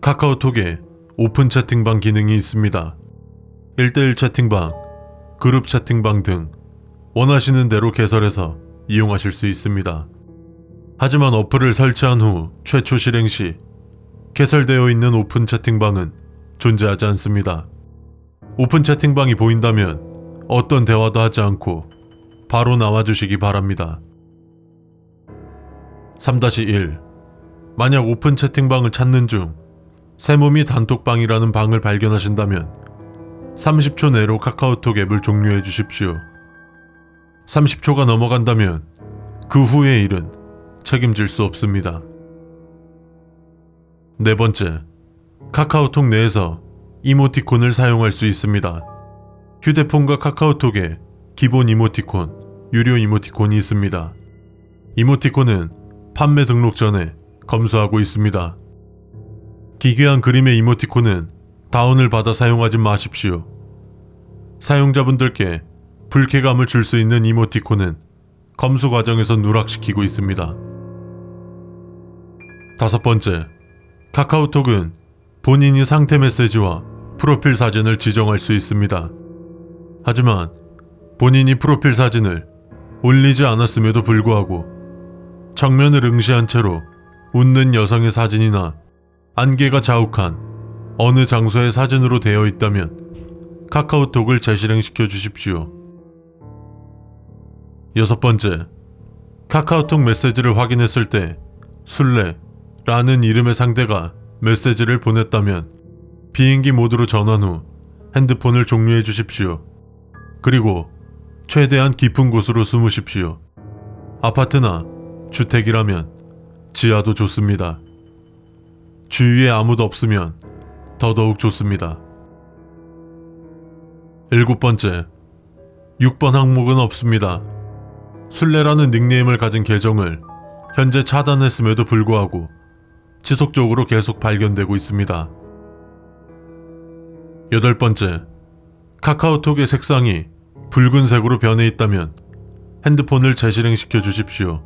카카오톡에 오픈 채팅방 기능이 있습니다. 1대1 채팅방, 그룹 채팅방 등 원하시는 대로 개설해서 이용하실 수 있습니다. 하지만 어플을 설치한 후 최초 실행 시 개설되어 있는 오픈 채팅방은 존재하지 않습니다. 오픈 채팅방이 보인다면 어떤 대화도 하지 않고 바로 나와주시기 바랍니다. 3-1. 만약 오픈 채팅방을 찾는 중 세모미 단톡방이라는 방을 발견하신다면 30초 내로 카카오톡 앱을 종료해 주십시오. 30초가 넘어간다면 그 후의 일은 책임질 수 없습니다. 네 번째, 카카오톡 내에서 이모티콘을 사용할 수 있습니다. 휴대폰과 카카오톡에 기본 이모티콘, 유료 이모티콘이 있습니다. 이모티콘은 판매 등록 전에 검수하고 있습니다. 기괴한 그림의 이모티콘은 다운을 받아 사용하지 마십시오. 사용자분들께 불쾌감을 줄 수 있는 이모티콘은 검수 과정에서 누락시키고 있습니다. 다섯 번째, 카카오톡은 본인이 상태 메시지와 프로필 사진을 지정할 수 있습니다. 하지만 본인이 프로필 사진을 올리지 않았음에도 불구하고 정면을 응시한 채로 웃는 여성의 사진이나 안개가 자욱한 어느 장소의 사진으로 되어 있다면 카카오톡을 재실행시켜 주십시오. 6번째, 카카오톡 메시지를 확인했을 때 술래라는 이름의 상대가 메시지를 보냈다면 비행기 모드로 전환 후 핸드폰을 종료해 주십시오. 그리고 최대한 깊은 곳으로 숨으십시오. 아파트나 주택이라면 지하도 좋습니다. 주위에 아무도 없으면 더더욱 좋습니다. 7번째, 6번 항목은 없습니다. 술래라는 닉네임을 가진 계정을 현재 차단했음에도 불구하고 지속적으로 계속 발견되고 있습니다. 8번째, 카카오톡의 색상이 붉은색으로 변해 있다면 핸드폰을 재실행시켜 주십시오.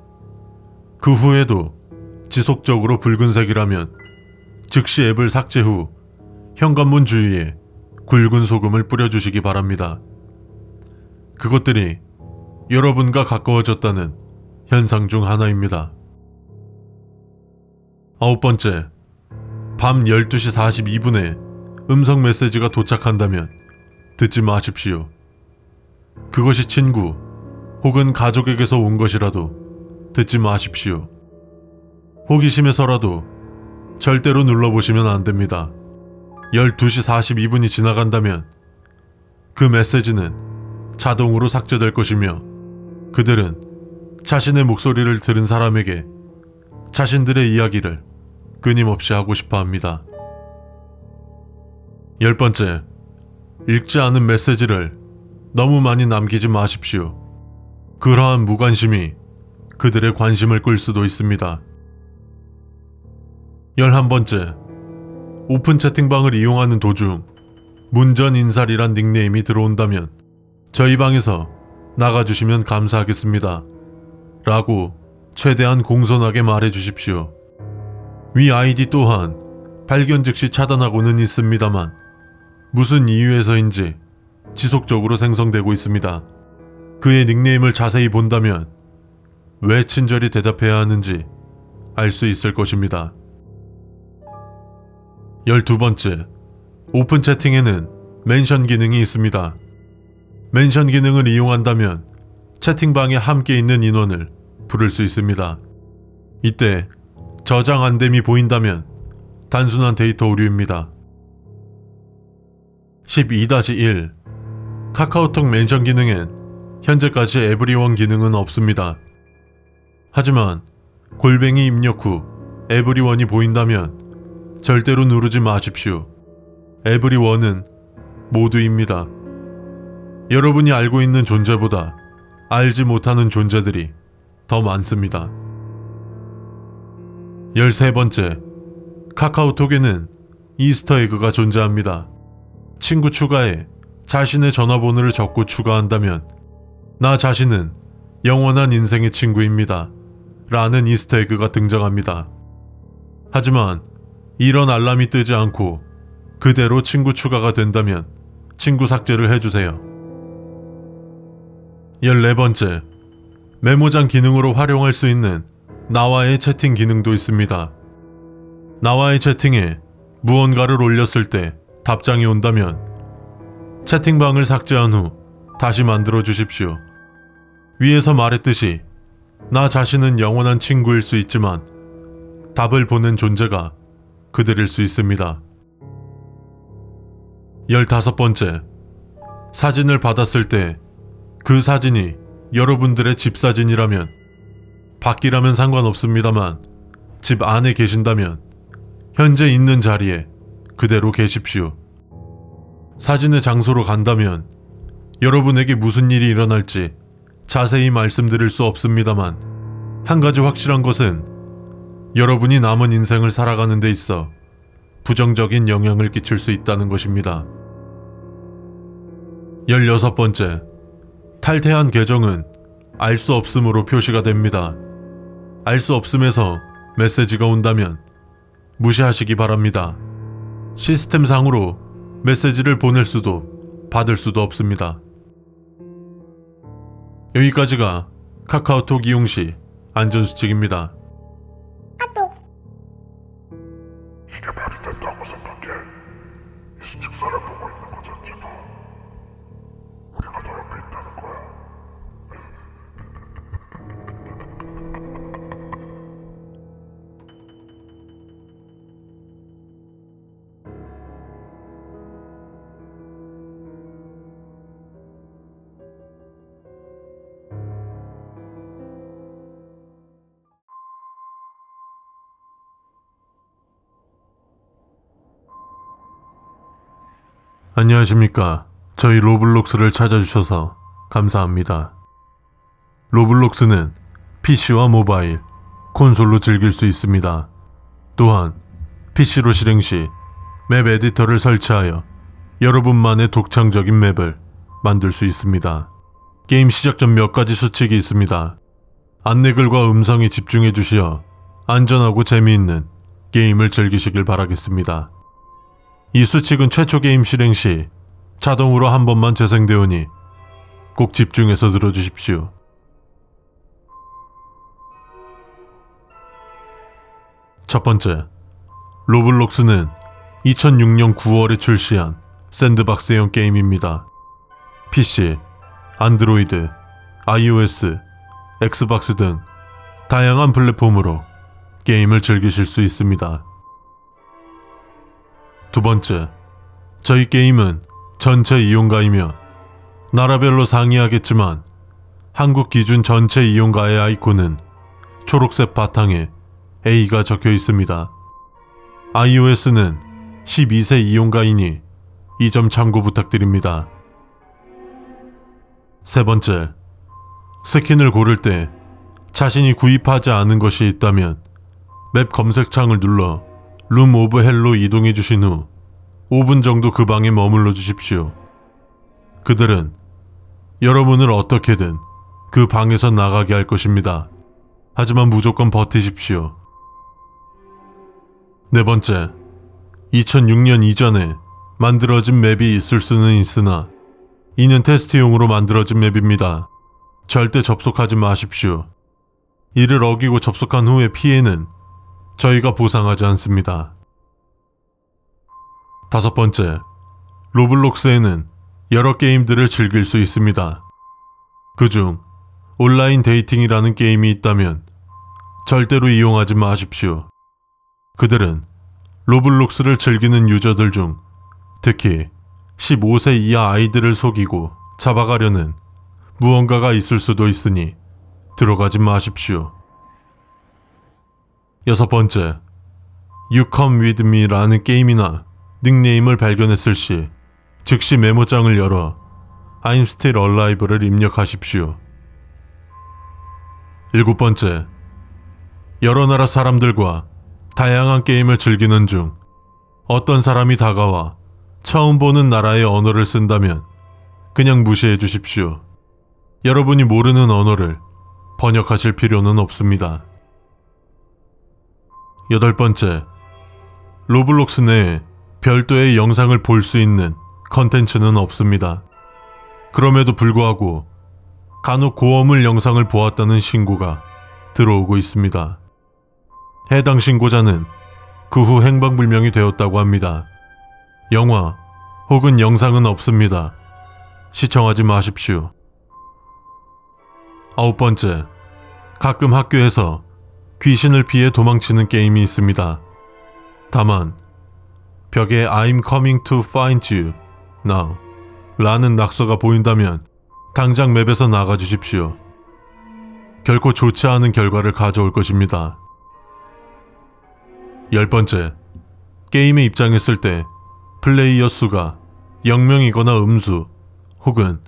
그 후에도 지속적으로 붉은색이라면 즉시 앱을 삭제 후 현관문 주위에 굵은 소금을 뿌려주시기 바랍니다. 그것들이 여러분과 가까워졌다는 현상 중 하나입니다. 9번째, 밤 12시 42분에 음성 메시지가 도착한다면 듣지 마십시오. 그것이 친구 혹은 가족에게서 온 것이라도 듣지 마십시오. 호기심에서라도 절대로 눌러보시면 안 됩니다. 12시 42분이 지나간다면 그 메시지는 자동으로 삭제될 것이며 그들은 자신의 목소리를 들은 사람에게 자신들의 이야기를 끊임없이 하고 싶어 합니다. 10번째, 읽지 않은 메시지를 너무 많이 남기지 마십시오. 그러한 무관심이 그들의 관심을 끌 수도 있습니다. 11번째, 오픈 채팅방을 이용하는 도중 문전인살이란 닉네임이 들어온다면 저희 방에서 나가주시면 감사하겠습니다. 라고 최대한 공손하게 말해주십시오. 위 아이디 또한 발견 즉시 차단하고는 있습니다만 무슨 이유에서인지 지속적으로 생성되고 있습니다. 그의 닉네임을 자세히 본다면 왜 친절히 대답해야 하는지 알 수 있을 것입니다. 12번째, 오픈 채팅에는 멘션 기능이 있습니다. 멘션 기능을 이용한다면 채팅방에 함께 있는 인원을 부를 수 있습니다. 이때 저장 안됨이 보인다면 단순한 데이터 오류입니다. 12-1 카카오톡 멘션 기능엔 현재까지 에브리원 기능은 없습니다. 하지만 골뱅이 입력 후 에브리원이 보인다면 절대로 누르지 마십시오. 에브리원은 모두입니다. 여러분이 알고 있는 존재보다 알지 못하는 존재들이 더 많습니다. 13번째, 카카오톡에는 이스터 에그가 존재합니다. 친구 추가에 자신의 전화번호를 적고 추가한다면 나 자신은 영원한 인생의 친구입니다. 라는 이스터 에그가 등장합니다. 하지만 이런 알람이 뜨지 않고 그대로 친구 추가가 된다면 친구 삭제를 해주세요. 14번째, 메모장 기능으로 활용할 수 있는 나와의 채팅 기능도 있습니다. 나와의 채팅에 무언가를 올렸을 때 답장이 온다면 채팅방을 삭제한 후 다시 만들어 주십시오. 위에서 말했듯이 나 자신은 영원한 친구일 수 있지만 답을 보낸 존재가 그들일 수 있습니다. 15번째, 사진을 받았을 때 그 사진이 여러분들의 집 사진이라면 밖이라면 상관없습니다만 집 안에 계신다면 현재 있는 자리에 그대로 계십시오. 사진의 장소로 간다면 여러분에게 무슨 일이 일어날지 자세히 말씀드릴 수 없습니다만 한 가지 확실한 것은 여러분이 남은 인생을 살아가는 데 있어 부정적인 영향을 끼칠 수 있다는 것입니다. 16번째, 탈퇴한 계정은 알 수 없음으로 표시가 됩니다. 알 수 없음에서 메시지가 온다면 무시하시기 바랍니다. 시스템상으로 메시지를 보낼 수도 받을 수도 없습니다. 여기까지가 카카오톡 이용 시 안전수칙입니다. 이게 말이 된다고 생각해. 이 수직사를 보고 있는 것 자체가 우리가 너 옆에 있다는 거야. 안녕하십니까. 저희 로블록스를 찾아주셔서 감사합니다. 로블록스는 PC와 모바일, 콘솔로 즐길 수 있습니다. 또한 PC로 실행 시 맵 에디터를 설치하여 여러분만의 독창적인 맵을 만들 수 있습니다. 게임 시작 전 몇 가지 수칙이 있습니다. 안내글과 음성에 집중해 주시어 안전하고 재미있는 게임을 즐기시길 바라겠습니다. 이 수칙은 최초 게임 실행 시 자동으로 한 번만 재생되오니 꼭 집중해서 들어주십시오. 첫 번째, 로블록스는 2006년 9월에 출시한 샌드박스형 게임입니다. PC, 안드로이드, iOS, 엑스박스 등 다양한 플랫폼으로 게임을 즐기실 수 있습니다. 두 번째, 저희 게임은 전체 이용가이며 나라별로 상이하겠지만 한국 기준 전체 이용가의 아이콘은 초록색 바탕에 A가 적혀 있습니다. iOS는 12세 이용가이니 이 점 참고 부탁드립니다. 세 번째, 스킨을 고를 때 자신이 구입하지 않은 것이 있다면 맵 검색창을 눌러 룸 오브 헬로 이동해 주신 후 5분 정도 그 방에 머물러 주십시오. 그들은 여러분을 어떻게든 그 방에서 나가게 할 것입니다. 하지만 무조건 버티십시오. 네 번째, 2006년 이전에 만들어진 맵이 있을 수는 있으나 이는 테스트용으로 만들어진 맵입니다. 절대 접속하지 마십시오. 이를 어기고 접속한 후의 피해는 저희가 보상하지 않습니다. 다섯 번째, 로블록스에는 여러 게임들을 즐길 수 있습니다. 그중 온라인 데이팅이라는 게임이 있다면 절대로 이용하지 마십시오. 그들은 로블록스를 즐기는 유저들 중 특히 15세 이하 아이들을 속이고 잡아가려는 무언가가 있을 수도 있으니 들어가지 마십시오. 여섯 번째, You Come With Me라는 게임이나 닉네임을 발견했을 시 즉시 메모장을 열어 I'm Still Alive를 입력하십시오. 일곱 번째, 여러 나라 사람들과 다양한 게임을 즐기는 중 어떤 사람이 다가와 처음 보는 나라의 언어를 쓴다면 그냥 무시해 주십시오. 여러분이 모르는 언어를 번역하실 필요는 없습니다. 여덟 번째, 로블록스 내에 별도의 영상을 볼 수 있는 컨텐츠는 없습니다. 그럼에도 불구하고 간혹 고어물 영상을 보았다는 신고가 들어오고 있습니다. 해당 신고자는 그 후 행방불명이 되었다고 합니다. 영화 혹은 영상은 없습니다. 시청하지 마십시오. 아홉 번째, 가끔 학교에서 귀신을 피해 도망치는 게임이 있습니다. 다만 벽에 I'm coming to find you now 라는 낙서가 보인다면 당장 맵에서 나가주십시오. 결코 좋지 않은 결과를 가져올 것입니다. 열 번째, 게임에 입장했을 때 플레이어 수가 0명이거나 음수 혹은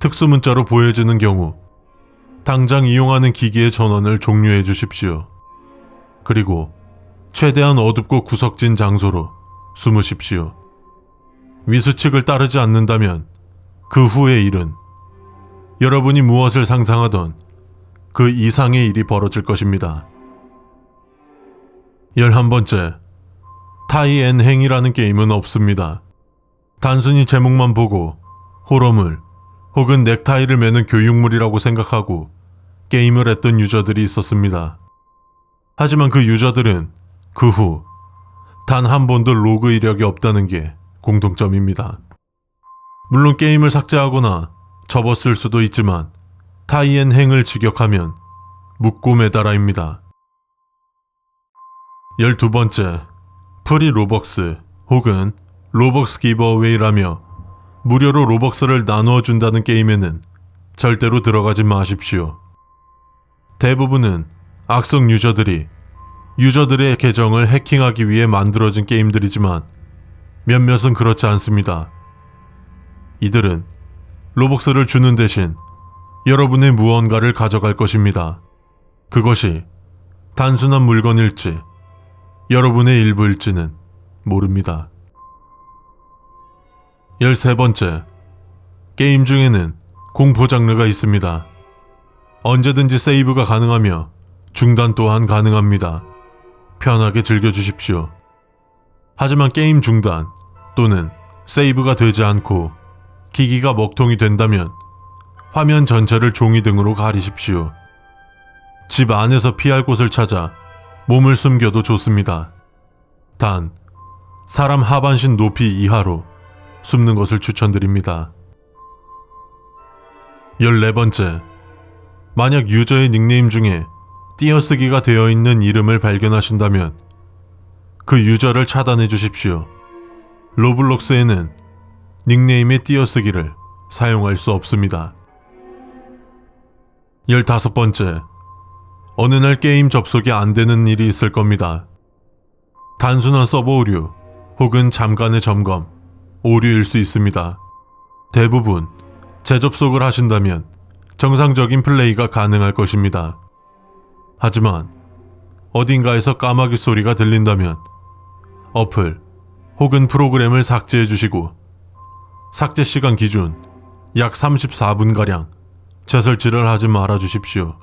특수 문자로 보여지는 경우 당장 이용하는 기기의 전원을 종료해 주십시오. 그리고 최대한 어둡고 구석진 장소로 숨으십시오. 위수칙을 따르지 않는다면 그 후의 일은 여러분이 무엇을 상상하던 그 이상의 일이 벌어질 것입니다. 11번째, 타이 앤 행이라는 게임은 없습니다. 단순히 제목만 보고 호러물 혹은 넥타이를 매는 교육물이라고 생각하고 게임을 했던 유저들이 있었습니다. 하지만 그 유저들은 그 후 단 한 번도 로그 이력이 없다는 게 공통점입니다. 물론 게임을 삭제하거나 접었을 수도 있지만 타이엔 행을 직역하면 묻고 매달아입니다. 12번째, 프리 로벅스 혹은 로벅스 기버웨이라며 무료로 로벅스를 나누어 준다는 게임에는 절대로 들어가지 마십시오. 대부분은 악성 유저들이 유저들의 계정을 해킹하기 위해 만들어진 게임들이지만 몇몇은 그렇지 않습니다. 이들은 로벅스를 주는 대신 여러분의 무언가를 가져갈 것입니다. 그것이 단순한 물건일지 여러분의 일부일지는 모릅니다. 13번째, 게임 중에는 공포 장르가 있습니다. 언제든지 세이브가 가능하며 중단 또한 가능합니다. 편하게 즐겨주십시오. 하지만 게임 중단 또는 세이브가 되지 않고 기기가 먹통이 된다면 화면 전체를 종이 등으로 가리십시오. 집 안에서 피할 곳을 찾아 몸을 숨겨도 좋습니다. 단, 사람 하반신 높이 이하로 숨는 것을 추천드립니다. 14번째, 만약 유저의 닉네임 중에 띄어쓰기가 되어 있는 이름을 발견하신다면 그 유저를 차단해 주십시오. 로블록스에는 닉네임의 띄어쓰기를 사용할 수 없습니다. 15번째, 어느 날 게임 접속이 안 되는 일이 있을 겁니다. 단순한 서버 오류 혹은 잠깐의 점검, 오류일 수 있습니다. 대부분 재접속을 하신다면 정상적인 플레이가 가능할 것입니다. 하지만 어딘가에서 까마귀 소리가 들린다면 어플 혹은 프로그램을 삭제해 주시고 삭제 시간 기준 약 34분가량 재설치를 하지 말아 주십시오.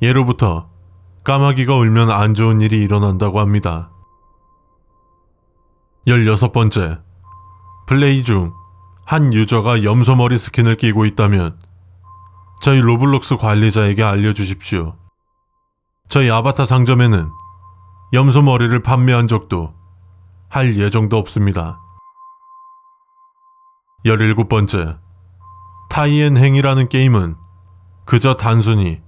예로부터 까마귀가 울면 안 좋은 일이 일어난다고 합니다. 16번째, 플레이 중 한 유저가 염소머리 스킨을 끼고 있다면 저희 로블록스 관리자에게 알려주십시오. 저희 아바타 상점에는 염소머리를 판매한 적도 할 예정도 없습니다. 17번째, 타이엔 행이라는 게임은 그저 단순히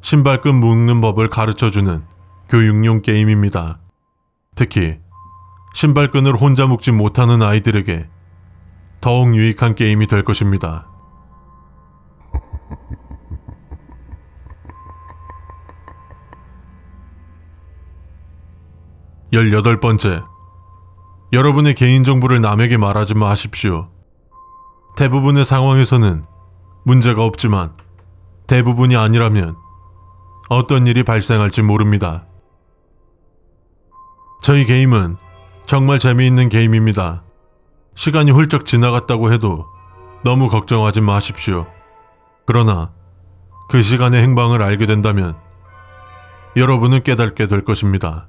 신발끈 묶는 법을 가르쳐주는 교육용 게임입니다. 특히 신발끈을 혼자 묶지 못하는 아이들에게 더욱 유익한 게임이 될 것입니다. 18번째, 여러분의 개인정보를 남에게 말하지 마십시오. 대부분의 상황에서는 문제가 없지만 대부분이 아니라면 어떤 일이 발생할지 모릅니다. 저희 게임은 정말 재미있는 게임입니다. 시간이 훌쩍 지나갔다고 해도 너무 걱정하지 마십시오. 그러나 그 시간의 행방을 알게 된다면 여러분은 깨닫게 될 것입니다.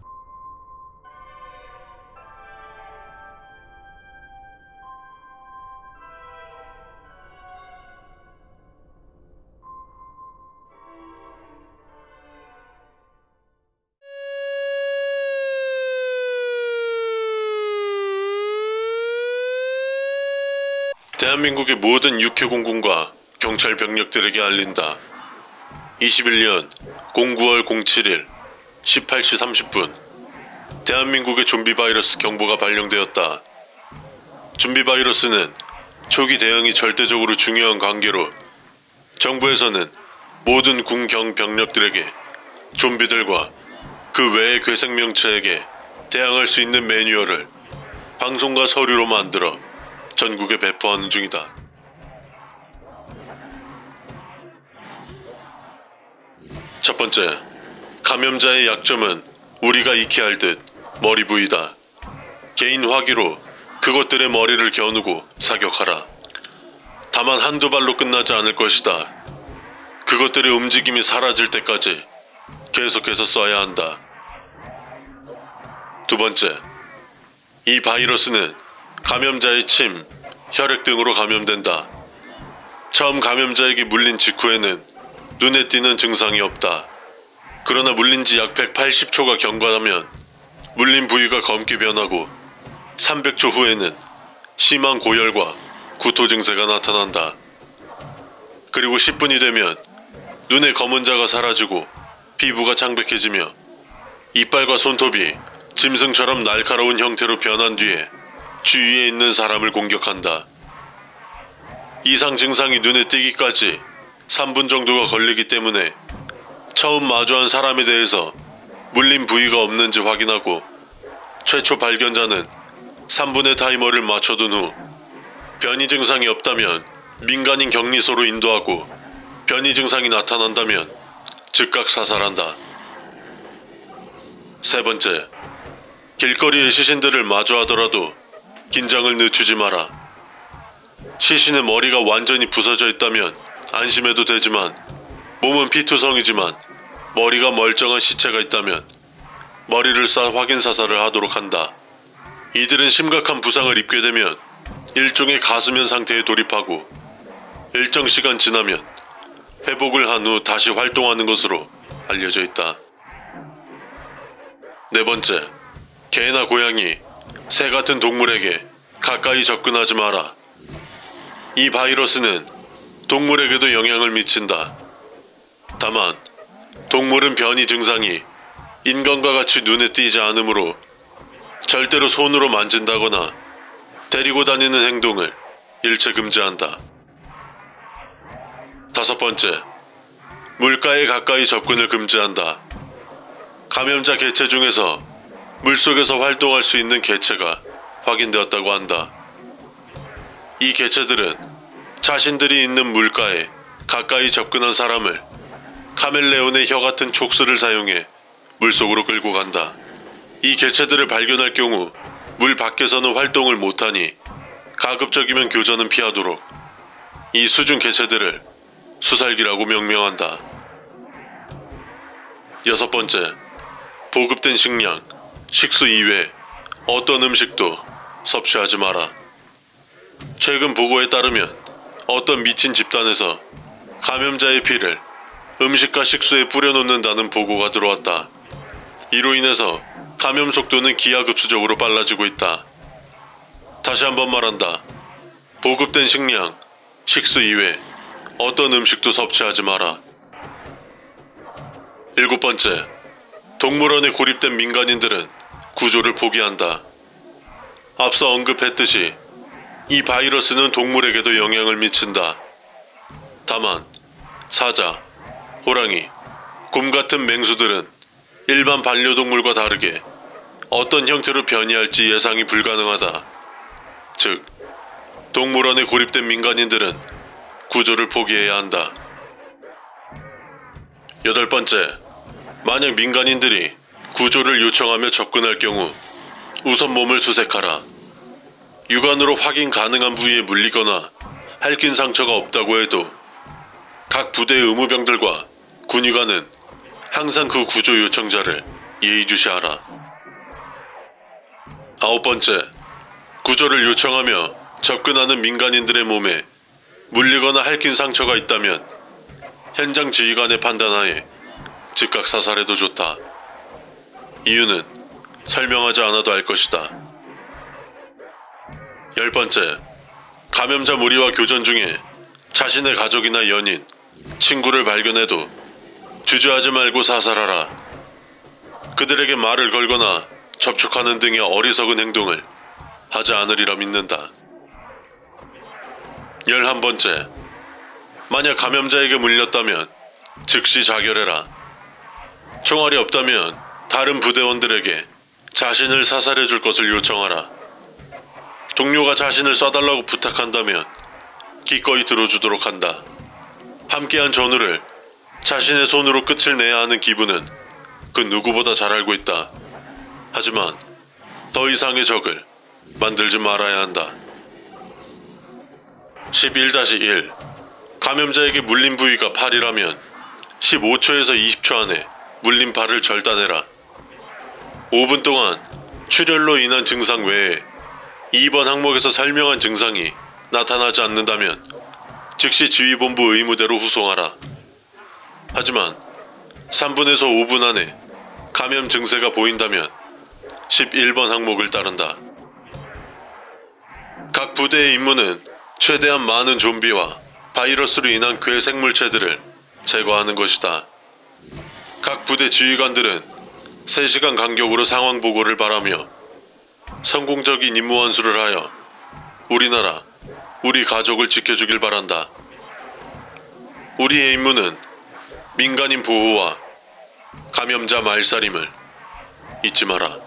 대한민국의 모든 육해공군과 경찰 병력들에게 알린다. 21년 09월 07일 18시 30분 대한민국의 좀비 바이러스 경보가 발령되었다. 좀비 바이러스는 초기 대응이 절대적으로 중요한 관계로 정부에서는 모든 군경 병력들에게 좀비들과 그 외의 괴생명체에게 대항할 수 있는 매뉴얼을 방송과 서류로 만들어 전국에 배포하는 중이다. 첫 번째, 감염자의 약점은 우리가 익히 알듯 머리 부위다. 개인 화기로 그것들의 머리를 겨누고 사격하라. 다만 한두 발로 끝나지 않을 것이다. 그것들의 움직임이 사라질 때까지 계속해서 쏴야 한다. 두 번째, 이 바이러스는 감염자의 침, 혈액 등으로 감염된다. 처음 감염자에게 물린 직후에는 눈에 띄는 증상이 없다. 그러나 물린 지 약 180초가 경과하면 물린 부위가 검게 변하고 300초 후에는 심한 고열과 구토 증세가 나타난다. 그리고 10분이 되면 눈의 검은 자가 사라지고 피부가 창백해지며 이빨과 손톱이 짐승처럼 날카로운 형태로 변한 뒤에 주위에 있는 사람을 공격한다. 이상 증상이 눈에 띄기까지 3분 정도가 걸리기 때문에 처음 마주한 사람에 대해서 물린 부위가 없는지 확인하고 최초 발견자는 3분의 타이머를 맞춰둔 후 변이 증상이 없다면 민간인 격리소로 인도하고 변이 증상이 나타난다면 즉각 사살한다. 세 번째, 길거리의 시신들을 마주하더라도 긴장을 늦추지 마라. 시신의 머리가 완전히 부서져 있다면 안심해도 되지만 몸은 피투성이지만 머리가 멀쩡한 시체가 있다면 머리를 쏴 확인 사살을 하도록 한다. 이들은 심각한 부상을 입게 되면 일종의 가수면 상태에 돌입하고 일정 시간 지나면 회복을 한 후 다시 활동하는 것으로 알려져 있다. 네 번째, 개나 고양이, 새 같은 동물에게 가까이 접근하지 마라. 이 바이러스는 동물에게도 영향을 미친다. 다만 동물은 변이 증상이 인간과 같이 눈에 띄지 않으므로 절대로 손으로 만진다거나 데리고 다니는 행동을 일체 금지한다. 다섯 번째, 물가에 가까이 접근을 금지한다. 감염자 개체 중에서 물속에서 활동할 수 있는 개체가 확인되었다고 한다. 이 개체들은 자신들이 있는 물가에 가까이 접근한 사람을 카멜레온의 혀 같은 촉수를 사용해 물속으로 끌고 간다. 이 개체들을 발견할 경우 물 밖에서는 활동을 못하니 가급적이면 교전은 피하도록 이 수중 개체들을 수살기라고 명명한다. 여섯 번째, 보급된 식량, 식수 이외 어떤 음식도 섭취하지 마라. 최근 보고에 따르면 어떤 미친 집단에서 감염자의 피를 음식과 식수에 뿌려놓는다는 보고가 들어왔다. 이로 인해서 감염 속도는 기하급수적으로 빨라지고 있다. 다시 한번 말한다. 보급된 식량, 식수 이외 어떤 음식도 섭취하지 마라. 일곱 번째, 동물원에 고립된 민간인들은 구조를 포기한다. 앞서 언급했듯이 이 바이러스는 동물에게도 영향을 미친다. 다만 사자, 호랑이, 곰 같은 맹수들은 일반 반려동물과 다르게 어떤 형태로 변이할지 예상이 불가능하다. 즉, 동물원에 고립된 민간인들은 구조를 포기해야 한다. 여덟 번째, 만약 민간인들이 구조를 요청하며 접근할 경우 우선 몸을 수색하라. 육안으로 확인 가능한 부위에 물리거나 핥긴 상처가 없다고 해도 각 부대의 의무병들과 군의관은 항상 그 구조 요청자를 예의주시하라. 아홉 번째, 구조를 요청하며 접근하는 민간인들의 몸에 물리거나 핥긴 상처가 있다면 현장 지휘관의 판단하에 즉각 사살해도 좋다. 이유는 설명하지 않아도 알 것이다. 열 번째, 감염자 무리와 교전 중에 자신의 가족이나 연인, 친구를 발견해도 주저하지 말고 사살하라. 그들에게 말을 걸거나 접촉하는 등의 어리석은 행동을 하지 않으리라 믿는다. 11번째, 만약 감염자에게 물렸다면 즉시 자결해라. 총알이 없다면 다른 부대원들에게 자신을 사살해 줄 것을 요청하라. 동료가 자신을 쏴달라고 부탁한다면 기꺼이 들어주도록 한다. 함께한 전우를 자신의 손으로 끝을 내야 하는 기분은 그 누구보다 잘 알고 있다. 하지만 더 이상의 적을 만들지 말아야 한다. 11-1. 감염자에게 물린 부위가 팔이라면 15초에서 20초 안에 물린 팔을 절단해라. 5분 동안 출혈로 인한 증상 외에 2번 항목에서 설명한 증상이 나타나지 않는다면 즉시 지휘본부 의무대로 후송하라. 하지만 3분에서 5분 안에 감염 증세가 보인다면 11번 항목을 따른다. 각 부대의 임무는 최대한 많은 좀비와 바이러스로 인한 괴생물체들을 제거하는 것이다. 각 부대 지휘관들은 3시간 간격으로 상황 보고를 바라며 성공적인 임무 완수를 하여 우리나라, 우리 가족을 지켜주길 바란다. 우리의 임무는 민간인 보호와 감염자 말살임을 잊지 마라.